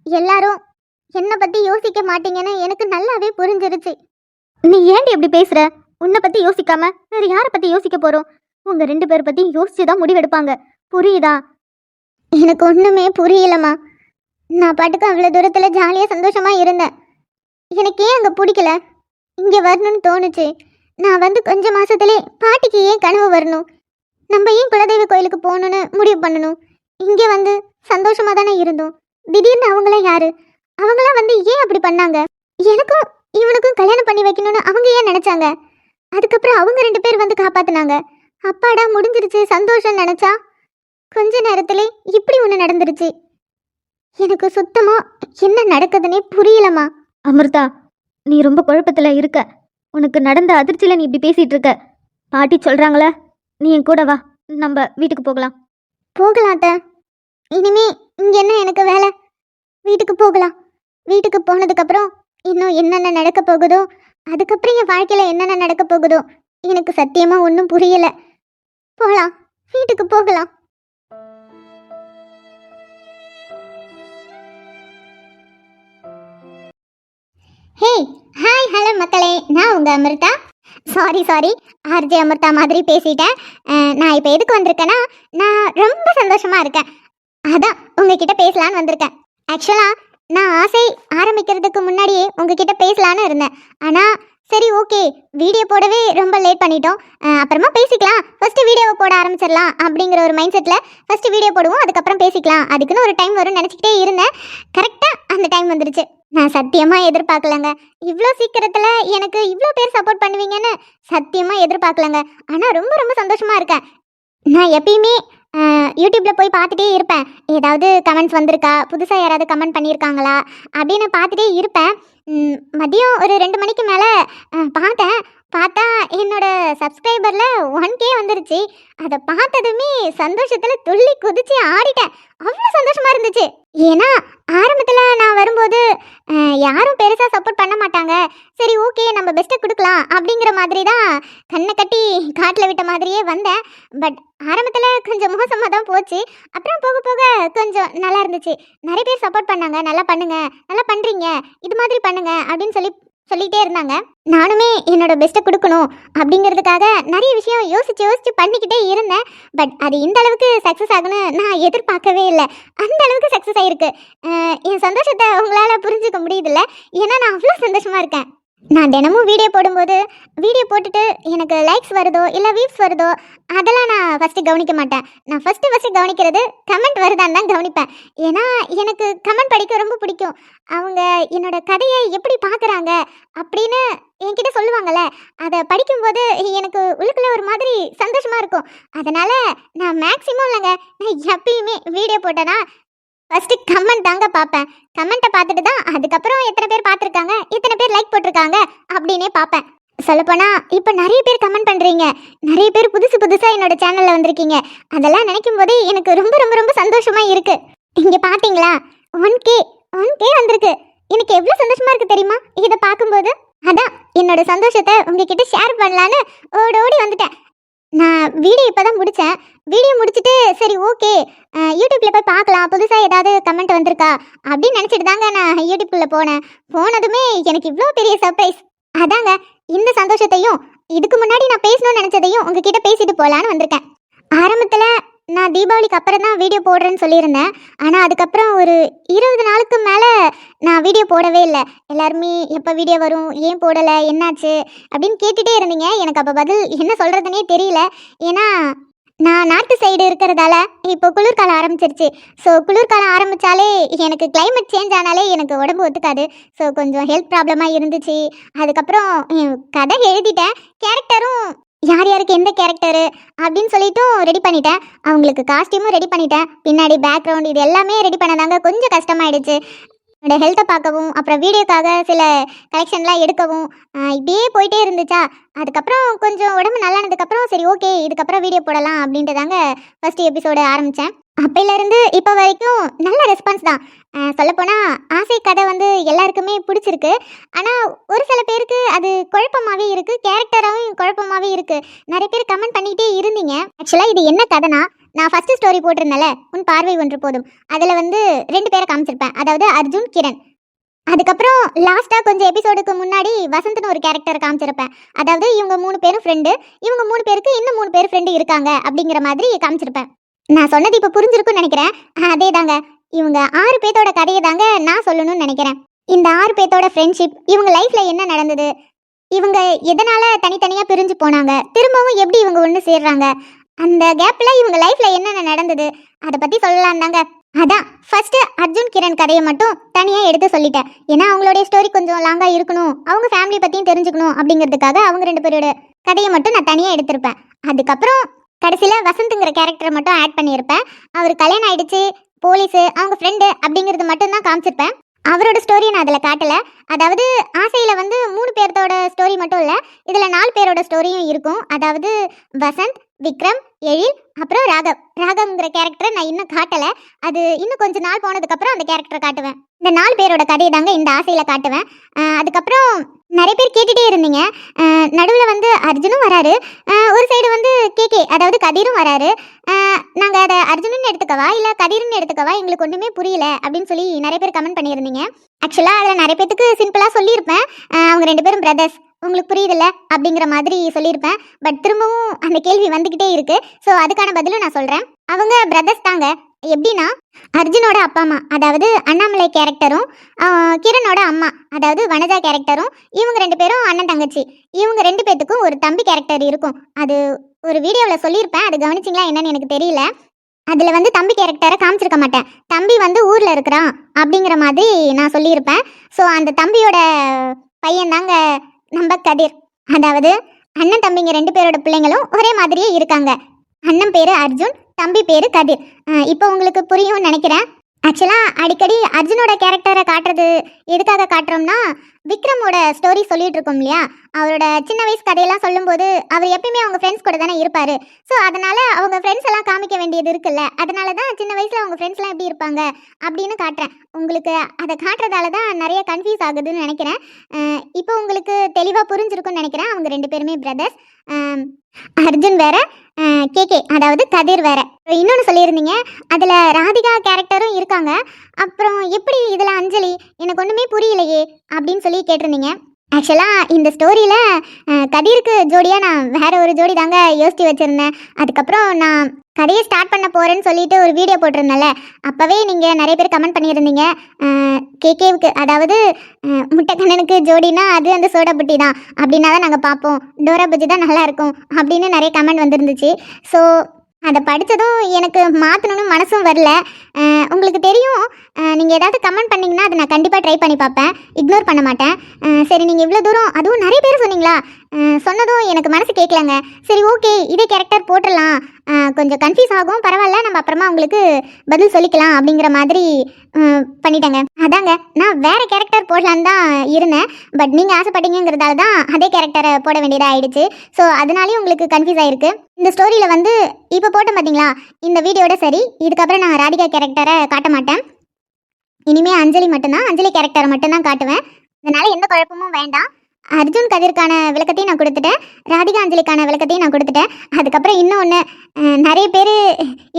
எல்லாரும் என்னை பற்றி யோசிக்க மாட்டீங்கன்னு எனக்கு நல்லாவே புரிஞ்சிருச்சு. நீ ஏன்டி இப்படி பேசுற? உன்னை பற்றி யோசிக்காம வேறு யாரை பற்றி யோசிக்க போகிறோம்? உங்கள் 2 பேர் பற்றி யோசிச்சு தான் முடிவெடுப்பாங்க. புரியுதா? எனக்கு ஒன்றுமே புரியலம்மா. நான் பாட்டுக்கு அவ்வளோ தூரத்தில் ஜாலியாக சந்தோஷமாக இருந்தேன். எனக்கு ஏன் அங்கே பிடிக்கல? இங்கே வரணும்னு தோணுச்சு. நான் வந்து கொஞ்ச மாசத்துலே பாட்டிக்கு ஏன் கனவு வரணும்? நம்ம ஏன் குலதெய்வ கோயிலுக்கு போகணுன்னு முடிவு பண்ணணும்? இங்கே வந்து சந்தோஷமாக தானே இருந்தோம். திடீர்னு அவங்களாம் யாரு? அவங்களாம் வந்து ஏன் அப்படி பண்ணாங்க? எனக்கும் இவனுக்கும் கல்யாணம் பண்ணி வைக்கணும்னு அவங்க ஏன் நினைச்சாங்க? அதுக்கப்புறம் அவங்க 2 பேர் வந்து காப்பாத்துனாங்க. அப்பாடா முடிஞ்சிருச்சு சந்தோஷம் நினைச்சா கொஞ்ச நேரத்திலே இப்படி ஒன்று நடந்துருச்சு. எனக்கு சுத்தமா என்ன நடக்குதுன்னே புரியலம்மா. அமிர்தா, நீ ரொம்ப குழப்பத்தில் இருக்க. உனக்கு நடந்த அதிர்ச்சியில் நீ இப்படி பேசிகிட்டு இருக்க. பாட்டி சொல்கிறாங்களே, நீ என் கூட வா, நம்ம வீட்டுக்கு போகலாம். போகலாம் அத்தை. இனிமே இங்கே என்ன எனக்கு வேலை? வீட்டுக்கு போகலாம். வீட்டுக்கு போனதுக்கப்புறம் இன்னும் என்னென்ன நடக்க போகுதோ, அதுக்கப்புறம் என் வாழ்க்கையில் என்னென்ன நடக்க போகுதோ எனக்கு சத்தியமாக ஒன்றும் புரியலை. போகலாம், வீட்டுக்கு போகலாம். ஹே, ஹாய், ஹலோ மக்களே, நான் உங்கள் அமிர்தா. சாரி ஆர்ஜே அமிர்தா மாதிரி பேசிட்டேன். நான் இப்போ எதுக்கு வந்திருக்கேன்னா, நான் ரொம்ப சந்தோஷமாக இருக்கேன். அதான் உங்ககிட்ட பேசலான்னு வந்திருக்கேன். ஆக்சுவலாக நான் ஆசை ஆரம்பிக்கிறதுக்கு முன்னாடியே உங்ககிட்ட பேசலான்னு இருந்தேன். ஆனால் சரி ஓகே, வீடியோ போடவே ரொம்ப லேட் பண்ணிட்டோம், அப்புறமா பேசிக்கலாம், ஃபஸ்ட்டு வீடியோவை போட ஆரம்பிச்சிடலாம் அப்படிங்கிற ஒரு மைண்ட் செட்டில் ஃபஸ்ட்டு வீடியோ போடுவோம், அதுக்கப்புறம் பேசிக்கலாம், அதுக்குன்னு ஒரு டைம் வரும்னு நினச்சிக்கிட்டே இருந்தேன். கரெக்டாக அந்த டைம் வந்துருச்சு. நான் சத்தியமாக எதிர்பார்க்கலங்க, இவ்வளோ சீக்கிரத்தில் எனக்கு இவ்வளோ பேர் சப்போர்ட் பண்ணுவீங்கன்னு சத்தியமாக எதிர்பார்க்கலங்க. ஆனால் ரொம்ப ரொம்ப சந்தோஷமாக இருக்கேன். நான் எப்பயுமே யூடியூப்பில் போய் பார்த்துட்டே இருப்பேன், ஏதாவது கமெண்ட்ஸ் வந்திருக்கா, புதுசாக யாராவது கமெண்ட் பண்ணியிருக்காங்களா அப்படின்னு பார்த்துட்டே இருப்பேன். மதியம் ஒரு 2 மணிக்கு மேலே பார்த்தா என்னோட சப்ஸ்கிரைபரில் 1K வந்துருச்சு. அதை பார்த்ததுமே சந்தோஷத்தில் துள்ளி குதிச்சு ஆடிட்டேன். அவ்வளோ சந்தோஷமாக இருந்துச்சு. ஏன்னா ஆரம்பத்தில் நான் வரும்போது யாரும் பெருசாக சப்போர்ட் பண்ண மாட்டாங்க. சரி ஓகே, நம்ம பெஸ்ட்டை கொடுக்கலாம் அப்படிங்கிற மாதிரி தான் கண்ணை கட்டி காட்டில் விட்ட மாதிரியே வந்தேன். பட் ஆரம்பத்தில் கொஞ்சம் மோசமாக தான் போச்சு. அப்புறம் போக போக கொஞ்சம் நல்லா இருந்துச்சு. நிறைய பேர் சப்போர்ட் பண்ணாங்க, நல்லா பண்ணுங்க, நல்லா பண்ணுறீங்க, இது மாதிரி பண்ணுங்க அப்படின்னு சொல்லிகிட்டே இருந்தாங்க. நானுமே என்னோட பெஸ்ட்டை கொடுக்கணும் அப்படிங்கிறதுக்காக நிறைய விஷயம் யோசிச்சு பண்ணிக்கிட்டே இருந்தேன். பட் அது இந்த அளவுக்கு சக்ஸஸ் ஆகுன்னு நான் எதிர்பார்க்கவே இல்லை. அந்த அளவுக்கு சக்ஸஸ் ஆகிருக்கு. என் சந்தோஷத்தை உங்களால் புரிஞ்சுக்க முடியுதில்ல, ஏன்னா நான் அவ்வளோ சந்தோஷமாக இருக்கேன். நான் தினமும் வீடியோ போடும்போது வீடியோ போட்டுட்டு எனக்கு லைக்ஸ் வருதோ இல்லை வியூஸ் வருதோ அதெல்லாம் நான் ஃபஸ்ட்டு கவனிக்க மாட்டேன். நான் ஃபஸ்ட்டு கவனிக்கிறது கமெண்ட் வருதான்னு தான் கவனிப்பேன். ஏன்னா எனக்கு கமெண்ட் படிக்க ரொம்ப பிடிக்கும். அவங்க என்னோட கதையை எப்படி பார்க்குறாங்க அப்படின்னு என்கிட்ட சொல்லுவாங்கள்ல, அதை படிக்கும்போது எனக்கு உள்ளுக்குள்ளே ஒரு மாதிரி சந்தோஷமாக இருக்கும். அதனால் நான் மேக்ஸிமம் இல்லைங்க, நான் எப்பயுமே வீடியோ போட்டேன்னா ஃபஸ்ட்டு கமெண்ட் தாங்க பார்ப்பேன். கமெண்ட்டை பார்த்துட்டு தான் அதுக்கப்புறம் எத்தனை பேர் பார்த்துருக்காங்க, எத்தனை பேர் லைக் போட்டிருக்காங்க அப்படின்னே பார்ப்பேன். சொல்லப்போனால் இப்போ நிறைய பேர் கமெண்ட் பண்ணுறீங்க, நிறைய பேர் புதுசாக என்னோட சேனலில் வந்திருக்கீங்க. அதெல்லாம் நினைக்கும் போதே எனக்கு ரொம்ப ரொம்ப ரொம்ப சந்தோஷமாக இருக்குது. இங்கே பார்த்தீங்களா, 1K வந்திருக்கு. எனக்கு எவ்வளோ சந்தோஷமாக இருக்குது தெரியுமா இதை பார்க்கும்போது. அதான் என்னோட சந்தோஷத்தை உங்ககிட்ட ஷேர் பண்ணலான்னு ஓடி வந்துட்டேன். நான் வீடியோ இப்போ தான் முடித்தேன். வீடியோ முடிச்சுட்டு சரி ஓகே யூடியூப்பில் போய் பார்க்கலாம், புதுசாக ஏதாவது கமெண்ட் வந்திருக்கா அப்படின்னு நினச்சிட்டு தாங்க நான் யூடியூப்பில் போனதுமே எனக்கு இவ்வளோ பெரிய சர்ப்ரைஸ். அதாங்க இந்த சந்தோஷத்தையும் இதுக்கு முன்னாடி நான் பேசணும்னு நினச்சதையும் உங்ககிட்ட பேசிட்டு போகலான்னு வந்திருக்கேன். ஆரம்பத்தில் நான் தீபாவளிக்கு அப்புறம் தான் வீடியோ போடுறேன்னு சொல்லியிருந்தேன். ஆனால் அதுக்கப்புறம் ஒரு 20 நாளுக்கு மேலே நான் வீடியோ போடவே இல்லை. எல்லாருமே எப்போ வீடியோ வரும், ஏன் போடலை, என்னாச்சு அப்படின்னு கேட்டுகிட்டே இருந்தீங்க. எனக்கு அப்போ பதில் என்ன சொல்கிறதுனே தெரியல. ஏன்னா நான் நார்த்து சைடு இருக்கிறதால இப்போ குளிர்காலம் ஆரம்பிச்சிருச்சு. ஸோ குளிர்காலம் ஆரம்பித்தாலே எனக்கு கிளைமேட் சேஞ்ச் ஆனாலே எனக்கு உடம்பு ஒத்துக்காது. ஸோ கொஞ்சம் ஹெல்த் ப்ராப்ளமாக இருந்துச்சு. அதுக்கப்புறம் கதை எழுதிட்டேன், கேரக்டரும் யார் யாருக்கு எந்த கேரக்டரு அப்படின்னு சொல்லிட்டும் ரெடி பண்ணிட்டேன். அவங்களுக்கு காஸ்டியூமும் ரெடி பண்ணிட்டேன். பின்னாடி பேக்ரவுண்ட் இது எல்லாமே ரெடி பண்ணதாங்க கொஞ்சம் கஷ்டமாயிடுச்சு. என்னோட ஹெல்த்தை பார்க்கவும் அப்புறம் வீடியோக்காக சில கலெக்ஷன்லாம் எடுக்கவும் இப்படியே போயிட்டே இருந்துச்சா. அதுக்கப்புறம் கொஞ்சம் உடம்பு நல்லானதுக்கப்புறம் சரி ஓகே இதுக்கப்புறம் வீடியோ போடலாம் அப்படின்ட்டு தாங்க ஃபஸ்ட்டு எபிசோடு ஆரம்பித்தேன். அப்பையிலேருந்து இப்போ வரைக்கும் நல்ல ரெஸ்பான்ஸ் தான். சொல்லப்போனால் ஆசை கதை வந்து எல்லாருக்குமே பிடிச்சிருக்கு. ஆனால் ஒரு சில பேருக்கு அது குழப்பமாகவே இருக்குது, கேரக்டராகவும் குழப்பமாகவே இருக்குது. நிறைய பேர் கமெண்ட் பண்ணிக்கிட்டே இருந்தீங்க. ஆக்சுவலாக இது என்ன கதைனா, நான் ஃபஸ்ட்டு ஸ்டோரி போட்டிருந்தேன்ல, உன் பார்வை ஒன்று போதும், அதில் வந்து 2 பேரை காமிச்சிருப்பேன். அதாவது அர்ஜுன், கிரண். அதுக்கப்புறம் லாஸ்ட்டாக கொஞ்சம் எபிசோடுக்கு முன்னாடி வசந்த்னு ஒரு கேரக்டர் காமிச்சிருப்பேன். அதாவது இவங்க 3 பேரும் ஃப்ரெண்டு, இவங்க 3 பேருக்கு இன்னும் 3 பேர் ஃப்ரெண்டு இருக்காங்க அப்படிங்கிற மாதிரி காமிச்சிருப்பேன். நான் சொன்னது இப்போ புரிஞ்சிருக்குன்னு நினைக்கிறேன். அதே தாங்க, இவங்க 6 பேர்த்தோட கதையை தாங்க நான் சொல்லணும்னு நினைக்கிறேன். இந்த 6 பேர்த்தோட ஃப்ரெண்ட்ஷிப், இவங்க லைஃப்பில் என்ன நடந்தது, இவங்க எதனால் தனித்தனியாக பிரிஞ்சு போனாங்க, திரும்பவும் எப்படி இவங்க ஒன்று சேர்றாங்க, அந்த கேப்பில் இவங்க லைஃப்பில் என்னென்ன நடந்தது, அதை பற்றி சொல்லலாம் தாங்க. அதான் ஃபர்ஸ்ட் அர்ஜுன் கிரண் கதையை மட்டும் தனியாக எடுத்து சொல்லிட்டேன். ஏன்னா அவங்களுடைய ஸ்டோரி கொஞ்சம் லாங்காக இருக்கணும், அவங்க ஃபேமிலி பற்றியும் தெரிஞ்சுக்கணும் அப்படிங்கிறதுக்காக அவங்க 2 பேரோட கதையை மட்டும் நான் தனியாக எடுத்திருப்பேன். அதுக்கப்புறம் கடைசியில் வசந்த்ங்கிற கேரக்டரை மட்டும் ஆட் பண்ணியிருப்பேன். அவர் கல்யாணம் ஆயிடுச்சு, போலீஸு, அவங்க ஃப்ரெண்டு அப்படிங்கிறது மட்டும்தான் காமிச்சிருப்பேன். அவரோட ஸ்டோரியை நான் அதில் காட்டலை. அதாவது ஆசையில் வந்து 3 பேர்த்தோட ஸ்டோரி மட்டும் இல்லை, இதில் 4 பேரோட ஸ்டோரியும் இருக்கும். அதாவது வசந்த், விக்ரம், எழில், அப்புறம் ராகவ்ங்கிற கேரக்டரை நான் இன்னும் காட்டலை. அது இன்னும் கொஞ்சம் நாள் போனதுக்கப்புறம் அந்த கேரக்டரை காட்டுவேன். இந்த 4 பேரோட கதையை தாங்க இந்த ஆசையில் காட்டுவேன். அதுக்கப்புறம் நிறைய பேர் கேட்டுகிட்டே இருந்தீங்க. நடுவில் வந்து அர்ஜுனும் வராரு, ஒரு சைடு வந்து கேகே அதாவது கதிரும் வராரு. நாங்கள் அதை அர்ஜுனுன்னு எடுத்துக்கவா இல்லை கதிர்னு எடுத்துக்கவா, எங்களுக்கு ஒன்றுமே புரியல அப்படின்னு சொல்லி நிறைய பேர் கமெண்ட் பண்ணியிருந்தீங்க. ஆக்சுவலாக அதில் நிறைய பேத்துக்கு சிம்பிளாக சொல்லியிருப்பேன், அவங்க 2 பேரும் பிரதர்ஸ், உங்களுக்கு புரியுதில்ல அப்படிங்கிற மாதிரி சொல்லியிருப்பேன். பட் திரும்பவும் அந்த கேள்வி வந்துக்கிட்டே இருக்கு. ஸோ அதுக்கான பதிலும் நான் சொல்கிறேன். அவங்க பிரதர்ஸ் தாங்க. எப்படின்னா, அர்ஜுனோட அப்பா அம்மா அதாவது அண்ணாமலை கேரக்டரும் கிரணோட அம்மா அதாவது வனஜா கேரக்டரும், இவங்க 2 பேரும் அண்ணன் தங்கச்சி. இவங்க 2 பேத்துக்கும் ஒரு தம்பி கேரக்டர் இருக்கும். அது ஒரு வீடியோவில் சொல்லியிருப்பேன், அது கவனிச்சிங்களா என்னன்னு எனக்கு தெரியல. அதில் வந்து தம்பி கேரக்டரை காமிச்சிருக்க மாட்டேன். தம்பி வந்து ஊரில் இருக்கிறான் அப்படிங்கிற மாதிரி நான் சொல்லியிருப்பேன். ஸோ அந்த தம்பியோட பையன் தாங்க நம்ம கதிர். அதாவது அண்ணன் தம்பிங்க 2 பேரோட பிள்ளைங்களும் ஒரே மாதிரியே இருக்காங்க. அண்ணன் பேர் அர்ஜுன், தம்பி பேர் கதிர். இப்போ உங்களுக்கு புரியும்னு நினைக்கிறேன். ஆக்சுவலாக அடிக்கடி அர்ஜுனோட கேரக்டரை காட்டுறது எதுக்காக காட்டுறோம்னா, விக்ரமோட ஸ்டோரி சொல்லிட்டு இருக்கோம் இல்லையா, அவரோட சின்ன வயசு கதையெல்லாம் சொல்லும்போது அவர் எப்பயுமே அவங்க ஃப்ரெண்ட்ஸ் கூட தானே இருப்பார். ஸோ அதனால் அவங்க ஃப்ரெண்ட்ஸ் எல்லாம் காமிக்க வேண்டியது இருக்குல்ல, அதனால தான் சின்ன வயசில் அவங்க ஃப்ரெண்ட்ஸ்லாம் எப்படி இருப்பாங்க அப்படின்னு காட்டுறேன். உங்களுக்கு அதை காட்டுறதால தான் நிறைய கன்ஃபியூஸ் ஆகுதுன்னு நினைக்கிறேன். இப்போ உங்களுக்கு தெளிவாக புரிஞ்சிருக்குன்னு நினைக்கிறேன். அவங்க 2 பேருமே பிரதர்ஸ். அர்ஜுன் வேற, கேகே அதாவது கதிர் வேற. இன்னொன்று சொல்லியிருந்தீங்க, அதில் ராதிகா கேரக்டரும் இருக்காங்க, அப்புறம் எப்படி இதில் அஞ்சலி, எனக்கு ஒன்றுமே புரியலையே அப்படின்னு சொல்லி கேட்டிருந்தீங்க. ஆக்சுவலாக இந்த ஸ்டோரியில் கதிருக்கு ஜோடியாக நான் வேற ஒரு ஜோடி தாங்க யோசித்து வச்சுருந்தேன். அதுக்கப்புறம் நான் கதையை ஸ்டார்ட் பண்ண போகிறேன்னு சொல்லிட்டு ஒரு வீடியோ போட்டிருந்தேன்ல, அப்போவே நீங்கள் நிறைய பேர் கமெண்ட் பண்ணியிருந்தீங்க, கேகேவுக்கு அதாவது முட்டைக்கண்ணனுக்கு ஜோடினா அது அந்த சோடா புட்டி தான், அப்படின்னா தான் நாங்கள் பார்ப்போம், டோரா புஜி தான் நல்லாயிருக்கும் அப்படின்னு நிறைய கமெண்ட் வந்துருந்துச்சு. ஸோ அதை படித்ததும் எனக்கு மாற்றணும்னு மனசும் வரல. உங்களுக்கு தெரியும், நீங்கள் ஏதாவது கமெண்ட் பண்ணிங்கன்னா அதை நான் கண்டிப்பாக ட்ரை பண்ணி பார்ப்பேன், இக்னோர் பண்ண மாட்டேன். சரி, நீங்கள் இவ்வளோ தூரம் அதுவும் நிறைய பேர் சொன்னீங்களா, சொன்னதும் எனக்கு மனசு கேட்கலங்க. சரி ஓகே, இதே கேரக்டர் போட்டுடலாம், கொஞ்சம் கன்ஃபியூஸ் ஆகும், பரவாயில்ல, நம்ம அப்புறமா உங்களுக்கு பதில் சொல்லிக்கலாம் அப்படிங்கிற மாதிரி பண்ணிட்டேங்க. அதாங்க, நான் வேறு கேரக்டர் போடலான்னு தான் இருந்தேன். பட் நீங்கள் ஆசைப்பட்டீங்கிறதால தான் அதே கேரக்டரை போட வேண்டியதாக ஆயிடுச்சு. ஸோ அதனாலேயும் உங்களுக்கு கன்ஃபியூஸ் ஆகிருக்கு. இந்த ஸ்டோரியில் வந்து இப்போ போட்டேன் பார்த்தீங்களா, இந்த வீடியோட சரி, இதுக்கப்புறம் நான் ராதிகா கேரக்டரை காட்ட மாட்டேன். இனிமேல் அஞ்சலி மட்டும்தான், அஞ்சலி கேரக்டரை மட்டும்தான் காட்டுவேன். இதனால் எந்த குழப்பமும் வேண்டாம். அர்ஜுன் கதிர்க்கான விளக்கத்தையும் நான் கொடுத்துட்டேன், ராதிகா அஞ்சலிக்கான விளக்கத்தையும் நான் கொடுத்துட்டேன். அதுக்கப்புறம் இன்னொன்று, நிறைய பேர்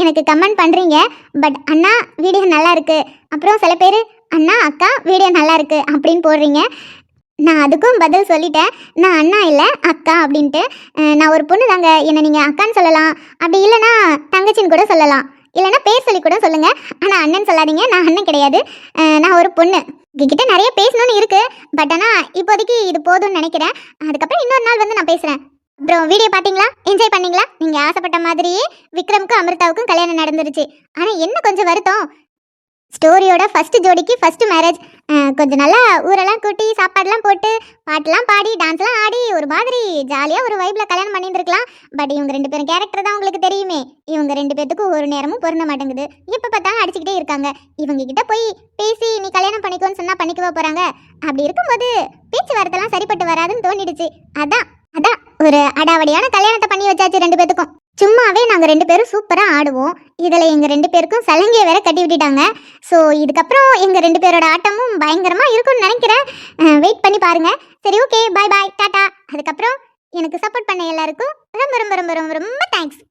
எனக்கு கமெண்ட் பண்ணுறீங்க, பட் அண்ணா வீடியோ நல்லா இருக்கு, அப்புறம் சில பேர் அண்ணா அக்கா வீடியோ நல்லா இருக்கு அப்படின்னு போடுறீங்க. நான் அதுக்கும் பதில் சொல்லிட்டேன், நான் அண்ணா இல்லை அக்கா அப்படின்ட்டு. நான் ஒரு பொண்ணு தாங்க, என்னை நீங்கள் அக்கான்னு சொல்லலாம், அப்படி இல்லைன்னா தங்கச்சின்னு கூட சொல்லலாம், இல்லைன்னா பேர் சொல்லி கூட சொல்லுங்க. ஆனால் அண்ணன் சொல்லாதீங்க, நான் அண்ணன் கிடையாது, நான் ஒரு பொண்ணு. உங்ககிட்ட நிறைய பேசணும்னு இருக்கு, பட் ஆனால் இப்போதைக்கு இது போதும்னு நினைக்கிறேன். அதுக்கப்புறம் இன்னொரு நாள் வந்து நான் பேசுகிறேன். அப்புறம் வீடியோ பார்த்தீங்களா, என்ஜாய் பண்ணீங்களா? நீங்கள் ஆசைப்பட்ட மாதிரியே விக்ரமுக்கும் அமிர்தாவுக்கும் கல்யாணம் நடந்துருச்சு. ஆனால் என்ன கொஞ்சம் வருத்தம், ஸ்டோரியோட ஃபர்ஸ்ட் ஜோடிக்கு ஃபர்ஸ்ட் மேரேஜ். கொஞ்சம் நல்லா ஊரெல்லாம் கூட்டி சாப்பாடெல்லாம் போட்டு பாட்டெல்லாம் பாடி டான்ஸ்லாம் ஆடி ஒரு மாதிரி ஜாலியாக ஒரு வைப்பில் கல்யாணம் பண்ணியிருந்துருக்கலாம். பட் இவங்க 2 பேரும் கேரக்டர் தான் உங்களுக்கு தெரியுமே, இவங்க 2 பேத்துக்கும் ஒரு நேரமும் பொருந்த மாட்டேங்குது. எப்போ பார்த்தாலும் அடிச்சுக்கிட்டே இருக்காங்க. இவங்க கிட்ட போய் பேசி நீ கல்யாணம் பண்ணிக்கோன்னு சொன்னால் பண்ணிக்கவா போகிறாங்க? அப்படி இருக்கும்போது பேச்சுவார்த்தைலாம் சரிப்பட்டு வராதுன்னு தோணிடுச்சு. அதான் ஒரு அடாவடியான கல்யாணத்தை பண்ணி வச்சாச்சு 2 பேத்துக்கும். சும்மாவே நாங்கள் 2 பேரும் சூப்பராக ஆடுவோம். இதில் எங்கள் 2 பேருக்கும் சலங்கையை வேற கட்டி விட்டுட்டாங்க. ஸோ இதுக்கப்புறம் எங்கள் 2 பேரோட ஆட்டமும் பயங்கரமாக இருக்கும்னு நினைக்கிறேன். வெயிட் பண்ணி பாருங்க. சரி, ஓகே, பாய் பாய், டாட்டா. அதுக்கப்புறம் எனக்கு சப்போர்ட் பண்ண எல்லாருக்கும் ரொம்ப ரொம்ப ரொம்ப ரொம்ப ரொம்ப தேங்க்ஸ்.